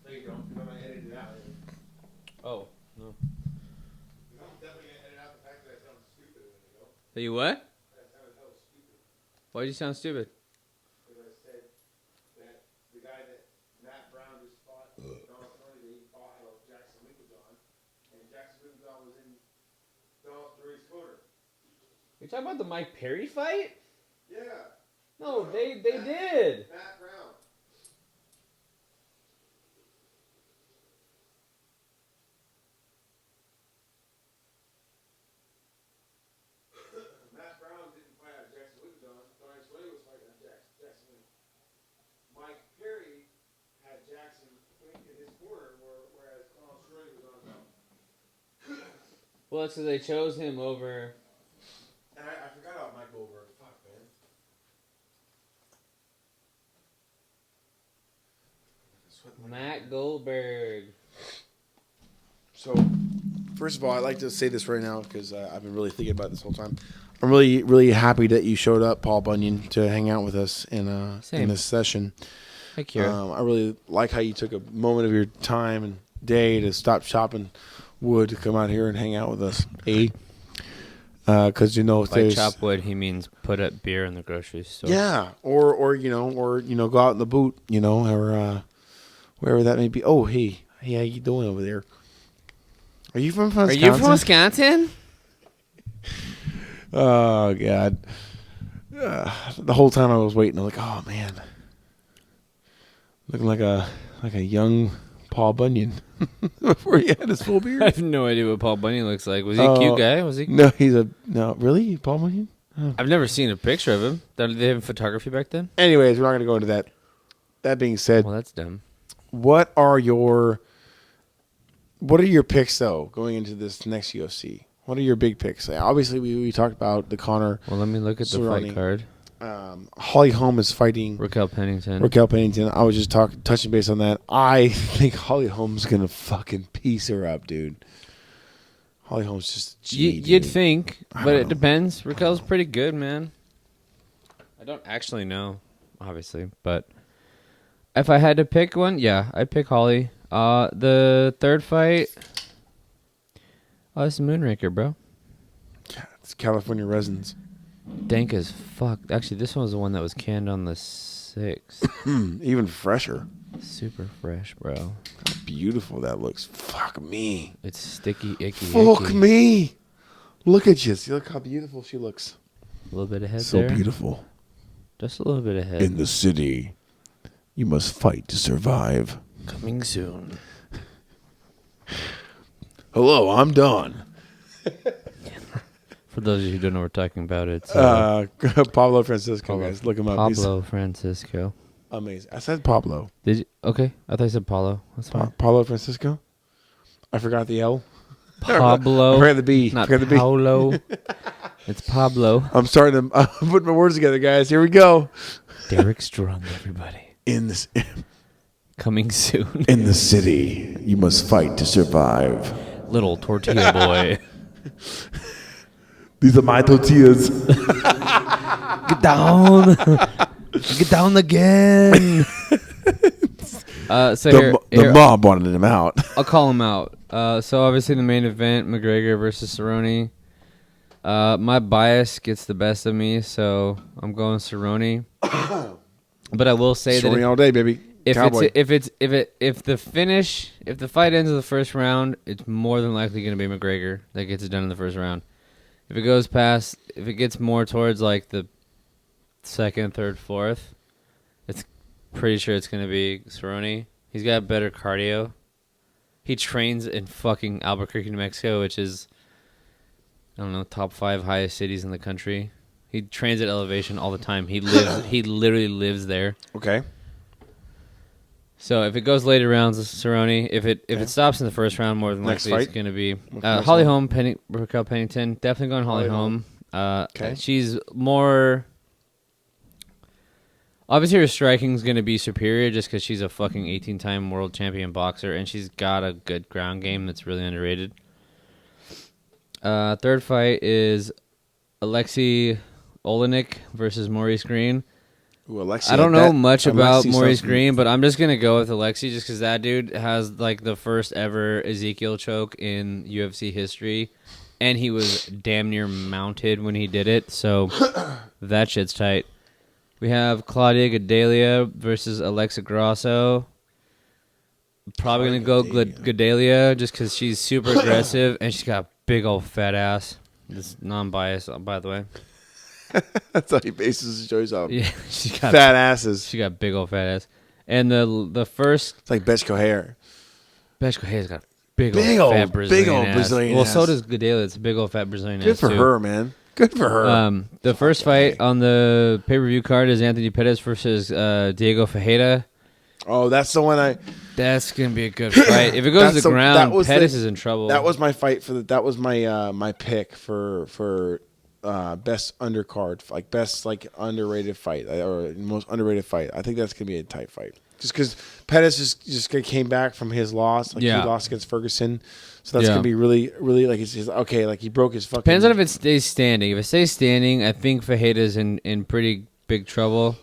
No, you don't. I'm going to edit it out. Oh, no. I'm definitely going to edit out the fact that I sound stupid when you go. That you what? I sounded hella stupid. Why'd you sound stupid? Because I said that the guy that Matt Brown just fought, Donald Cerrone, that he fought out of Jackson Winkledon, and Jackson Winkledon was in Donald Cerrone's corner. You talking about the Mike Perry fight? Yeah. No, they did. Matt Brown. Matt Brown didn't fight out Jackson Winkledon. Donald Cerrone was fighting out Jackson Wink. Mike Perry had Jackson Wink in his corner, whereas Donald Cerrone was on top. Well, that's because they chose him over. And I forgot about Mike Goldberg. Fuck, man. Matt Goldberg. So, first of all, I'd like to say this right now because I've been really thinking about this whole time. I'm really, really happy that you showed up, Paul Bunyan, to hang out with us in this session. Thank you. I really like how you took a moment of your time and day to stop shopping wood to come out here and hang out with us. Because By chop wood, he means put up beer in the grocery store. Yeah, or go out in the boot, or wherever that may be. Oh, hey, how you doing over there? Are you from Wisconsin? Are you from Wisconsin? Oh God! The whole time I was waiting, I'm like, oh man, looking like a young Paul Bunyan before he had his full I beard. have no idea what Paul Bunyan looks like. Was he a cute guy? Was he? No, really Paul Bunyan. Oh. I've never seen a picture of him. Did they have photography back then? Anyways, we're not going to go into that. That being said, Well, that's dumb. what are your picks though going into this next UFC? What are your big picks? Obviously, we talked about the Conor. Well, let me look at the Cerrone. fight card. Holly Holm is fighting Raquel Pennington. Raquel Pennington. I was just touching base on that. I think Holly Holm's gonna fucking piece her up, dude. Holly Holm's just G. You'd think, I but don't it know. depends. Raquel's pretty good, man. I don't actually know, obviously, but if I had to pick one, yeah, I'd pick Holly. The third fight, it's Moonraker, bro. It's California Resins. Dank as fuck. Actually, this one was the one that was canned on the 6th. Even fresher. Super fresh, bro. How beautiful that looks. Fuck me. It's sticky, icky, Fuck icky. me. Look at you. See, look how beautiful she looks. A little bit ahead So there. beautiful. Just a little bit ahead. In the city, you must fight to survive. Coming soon. Hello, I'm Don. For those of you who don't know what we're talking about, it's Pablo Francisco, guys. Look him up. Pablo Francisco. He's amazing. I said Pablo. Did you? Okay, I thought you said Paulo. That's fine. Pablo Francisco? I forgot the L. Pablo. I forgot the B. Not forgot the B. Paulo. It's Pablo. I'm starting to put my words together, guys. Here we go. Derek Strong, everybody. In this, Coming soon. in the city, you must fight to survive. Little tortilla boy. These are my tortillas. Get down. Get down again. The mob wanted him out. I'll call him out. So obviously the main event, McGregor versus Cerrone. My bias gets the best of me, so I'm going Cerrone. But I will say Cerrone that all day, baby. if Cowboy. the fight ends in the first round, it's more than likely going to be McGregor that gets it done in the first round. If it gets more towards like the second, third, fourth, it's pretty sure it's going to be Cerrone. He's got better cardio. He trains in fucking Albuquerque, New Mexico, which is, I don't know, top 5 highest cities in the country. He trains at elevation all the time. He literally lives there. Okay. So if it goes later rounds, it's Cerrone. If it stops in the first round, more than Next likely fight? it's going to be next Holly one? Holm, Raquel Pennington. Definitely going Holly Holm. Okay. She's more. Obviously, her striking is going to be superior just because she's a fucking 18-time world champion boxer, and she's got a good ground game that's really underrated. Third fight is Alexei Olenek versus Maurice Green. Ooh, Alexi, I don't know much about Alexi Maurice sounds- Green, but I'm just going to go with Alexei just because that dude has like the first ever Ezekiel choke in UFC history, and he was damn near mounted when he did it, so that shit's tight. We have Claudia Gadelha versus Alexa Grasso. Probably going to go Gadelha just because she's super aggressive, and she's got a big old fat ass. This non-biased, by the way. That's how he bases his choice off. Yeah, she got Fat asses. She got big old fat ass. And the first It's like Betchko hair. Beshko Hayes got a big Big old old- fat Brazilian big old ass. Brazilian well, so ass. does Gadelha. It's a big old fat Brazilian Good ass for too. her, man. Good for her. The first fight on the pay-per-view card is Anthony Pettis versus Diego Fajeda. Oh, that's the one I. That's gonna be a good fight. If it goes to the ground, Pettis is in trouble. That was my fight for the. That was my my pick for best undercard, like best like underrated fight or most underrated fight. I think that's gonna be a tight fight. Just because Pettis just came back from his loss, like he lost against Ferguson, so that's gonna be really like it's okay. Like he broke his fucking. Depends on if it stays standing. If it stays standing, I think Fajeda's in pretty big trouble.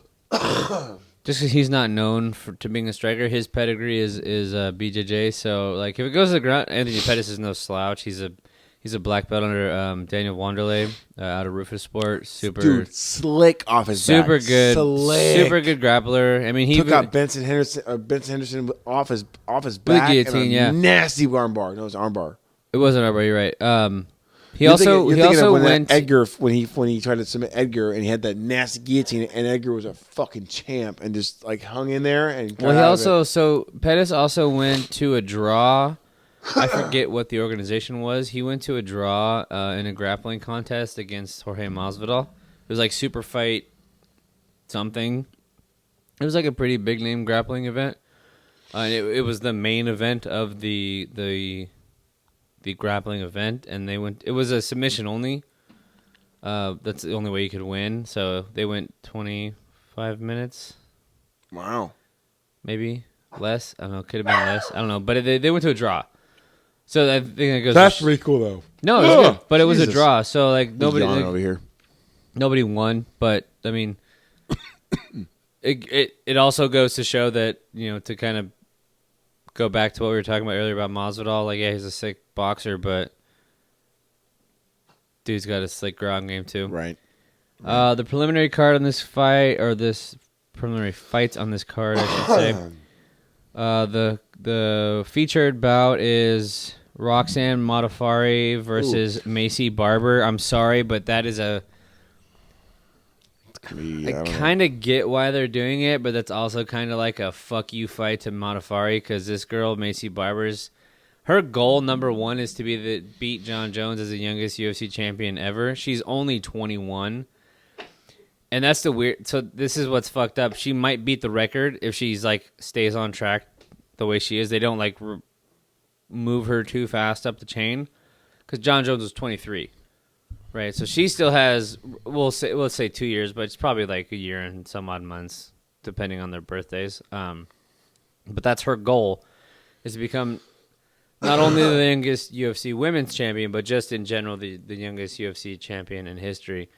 Just because he's not known to being a striker, his pedigree is BJJ. So like if it goes to the ground, Anthony Pettis is no slouch. He's a black belt under Daniel Wanderlei out of Rufus Sport. Dude, slick off his super back. good, Slick. super good grappler. I mean, he took out Benson Henderson off his back. guillotine, and a nasty armbar. No, it was an armbar. It wasn't our, you're right. He You're also thinking of when went Edgar when he tried to submit Edgar and he had that nasty guillotine and Edgar was a fucking champ and just like hung in there and got out of it. Pettis also went to a draw. I forget what the organization was. He went to a draw in a grappling contest against Jorge Masvidal. It was like Super Fight something. It was like a pretty big name grappling event. It was the main event of the grappling event, and they went. It was a submission only. That's the only way you could win. So they went 25 minutes. Wow. Maybe less. I don't know. Could have been less. I don't know. But they went to a draw. So I think it goes. That's pretty cool though. No, it was good, but it was a Jesus. draw. So like Nobody over here. nobody won. But I mean, it also goes to show that to kind of go back to what we were talking about earlier about Masvidal. Like, yeah, he's a sick boxer, but dude's got a slick ground game too. Right. The preliminary card on this fight, or this preliminary fights on this card, I should say. The featured bout is Roxanne Modafferi versus Macy Barber. I'm sorry, but that is I kind of get why they're doing it, but that's also kind of like a fuck you fight to Modafferi, because this girl, Macy Barber's, her goal number one is to beat John Jones as the youngest UFC champion ever. She's only 21. And that's the weird. So this is what's fucked up. She might beat the record if she's like stays on track the way she is. They don't like move her too fast up the chain, because John Jones was 23, right? So she still has, let's say 2 years, but it's probably like a year and some odd months depending on their birthdays. But that's her goal, is to become not only the youngest UFC women's champion, but just in general the youngest UFC champion in history.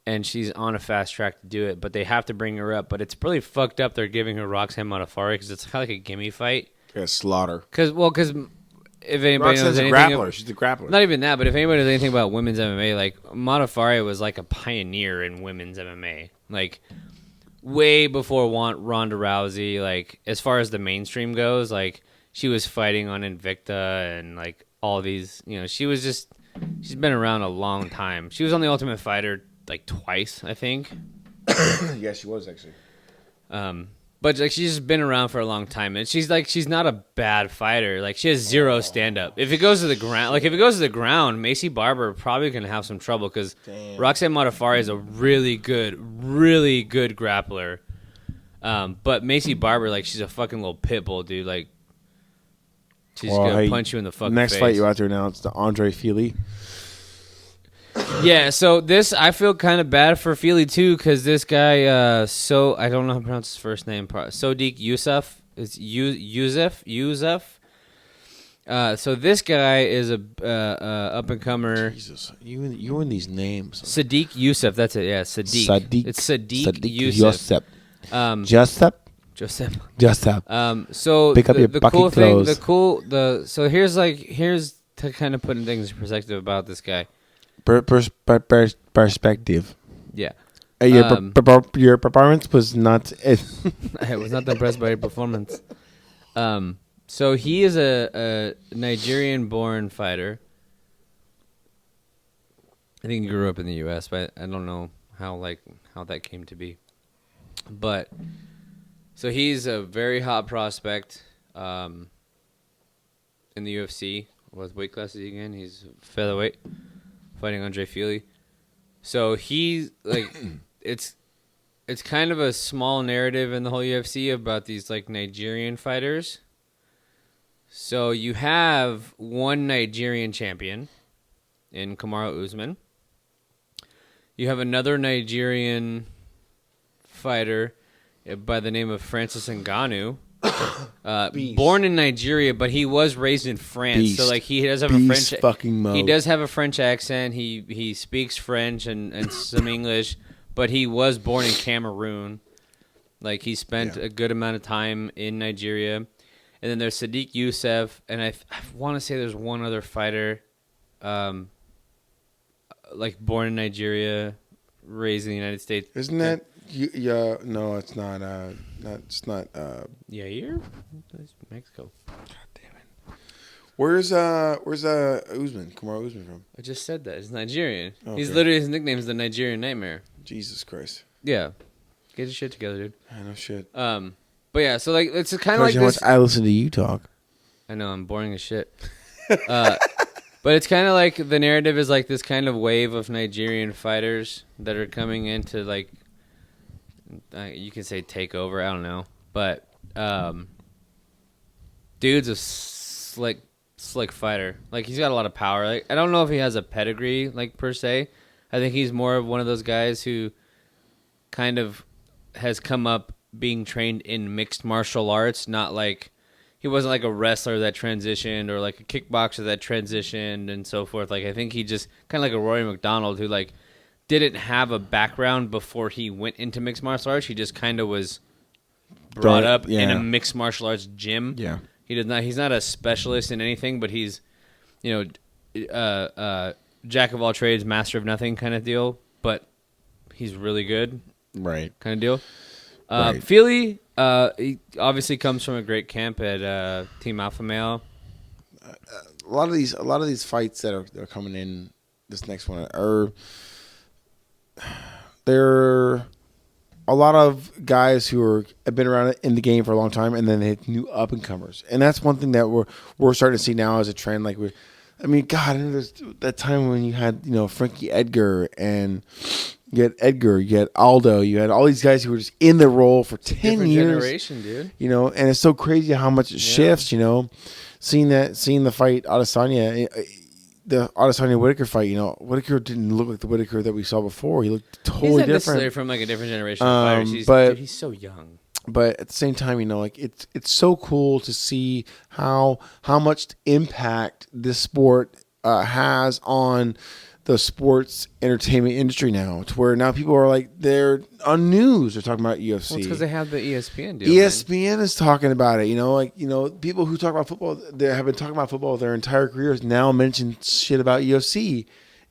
And she's on a fast track to do it, but they have to bring her up. But it's really fucked up they're giving her Roxanne Modafferi, because it's kind of like a gimme fight. Yeah, slaughter. Because if anybody knows anything, grappler. She's a grappler. Not even that, but if anybody knows anything about women's MMA, like Modafferi was like a pioneer in women's MMA, like way before Ronda Rousey. Like as far as the mainstream goes, like she was fighting on Invicta and like all these. She's been around a long time. She was on the Ultimate Fighter like twice, I think. Yeah, she was actually. But like she's just been around for a long time, and she's not a bad fighter. Like she has zero stand up. If it goes to the ground, Macy Barber probably gonna have some trouble, because Roxanne Modafferi is a really good grappler. But Macy Barber, like she's a fucking little pit bull, dude. Like she's gonna punch you in the fucking next face. Fight you out there now, it's the Andre Fili. Yeah, so this, I feel kind of bad for Fili too, because this guy, I don't know how to pronounce his first name. Sodiq Youssef. It's Youssef. So this guy is a up and comer. Jesus, you and these names. Sadiq Youssef. That's it. Yeah, Sadiq. It's Sadiq Youssef. Joseph. So pick up your the bucket cool thing, clothes. so here's to kind of put things in perspective about this guy. Perspective. Yeah. Your performance was not. I was not impressed by your performance. So he is a Nigerian-born fighter. I think he grew up in the U.S., but I don't know how that came to be. But so he's a very hot prospect in the UFC. What weight class is he again? He's featherweight, fighting Andre Fili. So he's like, it's kind of a small narrative in the whole UFC about these like Nigerian fighters. So you have one Nigerian champion in Kamaru Usman. You have another Nigerian fighter by the name of Francis Ngannou. Born in Nigeria, but he was raised in France. So like he does have a French fucking mode. He does have a French accent. He speaks French and some English, but he was born in Cameroon. Like he spent a good amount of time in Nigeria. And then there's Sadiq Youssef, and I want to say there's one other fighter like born in Nigeria, raised in the United States. Isn't that no, it's not Yair? That's Mexico. God damn it. Where's Usman? Kamaru Usman from? I just said that. He's Nigerian. Okay. He's literally, his nickname is the Nigerian Nightmare. Jesus Christ. Yeah. Get your shit together, dude. I know shit. But yeah, so like it's kind of like how this. much I listen to you talk. I know, I'm boring as shit. But it's kind of like the narrative is like this kind of wave of Nigerian fighters that are coming into like, you can say take over, I don't know. But dude's a slick fighter. Like he's got a lot of power. Like I don't know if he has a pedigree like per se. I think he's more of one of those guys who kind of has come up being trained in mixed martial arts, not like he wasn't like a wrestler that transitioned or like a kickboxer that transitioned and so forth. Like I think he just kind of like a Rory McDonald who like didn't have a background before he went into mixed martial arts. He just kind of was brought up in a mixed martial arts gym. Yeah. He's not a specialist in anything, but he's, jack of all trades, master of nothing kind of deal. But he's really good. Right. Kind of deal. Right. Feely, he obviously comes from a great camp at Team Alpha Male. A lot of these fights that are coming in this next one are they're a lot of guys who have been around in the game for a long time, and then they hit new up and comers, and that's one thing that we're starting to see now as a trend. Like God, there's that time when you had Frankie Edgar, and you had Edgar, you had Aldo, you had all these guys who were just in the role for 10 years. Generation, dude. And it's so crazy how much it shifts. Seeing the fight Adesanya. The Adesanya Whitaker fight, Whitaker didn't look like the Whitaker that we saw before. He looked totally he's not different. Necessarily from like a different generation of fighters. Dude, he's so young. But at the same time, it's so cool to see how much impact this sport has on the sports entertainment industry now. To where now people are like, they're on news. They're talking about UFC. Well, it's because they have the ESPN deal. ESPN is talking about it. People who talk about football, they have been talking about football their entire careers. Now mention shit about UFC,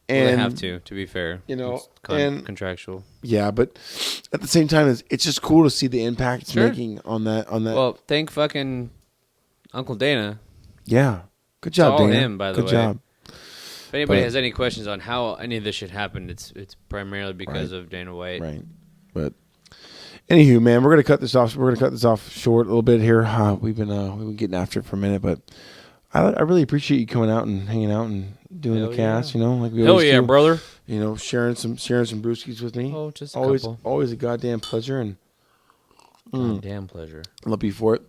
and they have to be fair. It's contractual. Yeah, but at the same time, it's just cool to see the impact it's making on that. Well, thank fucking Uncle Dana. Yeah, good job, it's all Dana. him, by the way. Good job. If anybody has any questions on how any of this shit happened, it's primarily because of Dana White. Right. But anywho, man, we're gonna cut this off. We're gonna cut this off short a little bit here. We've been getting after it for a minute, but I really appreciate you coming out and hanging out and doing the cast. Like we always do. Brother. Sharing some brewskis with me. Oh, just a couple. Always a goddamn pleasure, and goddamn pleasure. Love you for it.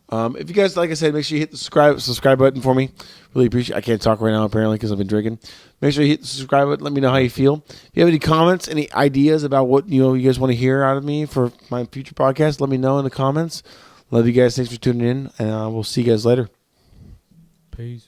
If you guys, like I said, make sure you hit the subscribe button for me. Really appreciate it. I can't talk right now, apparently, because I've been drinking. Make sure you hit the subscribe button. Let me know how you feel. If you have any comments, any ideas about what you guys want to hear out of me for my future podcast, let me know in the comments. Love you guys. Thanks for tuning in, and we'll see you guys later. Peace.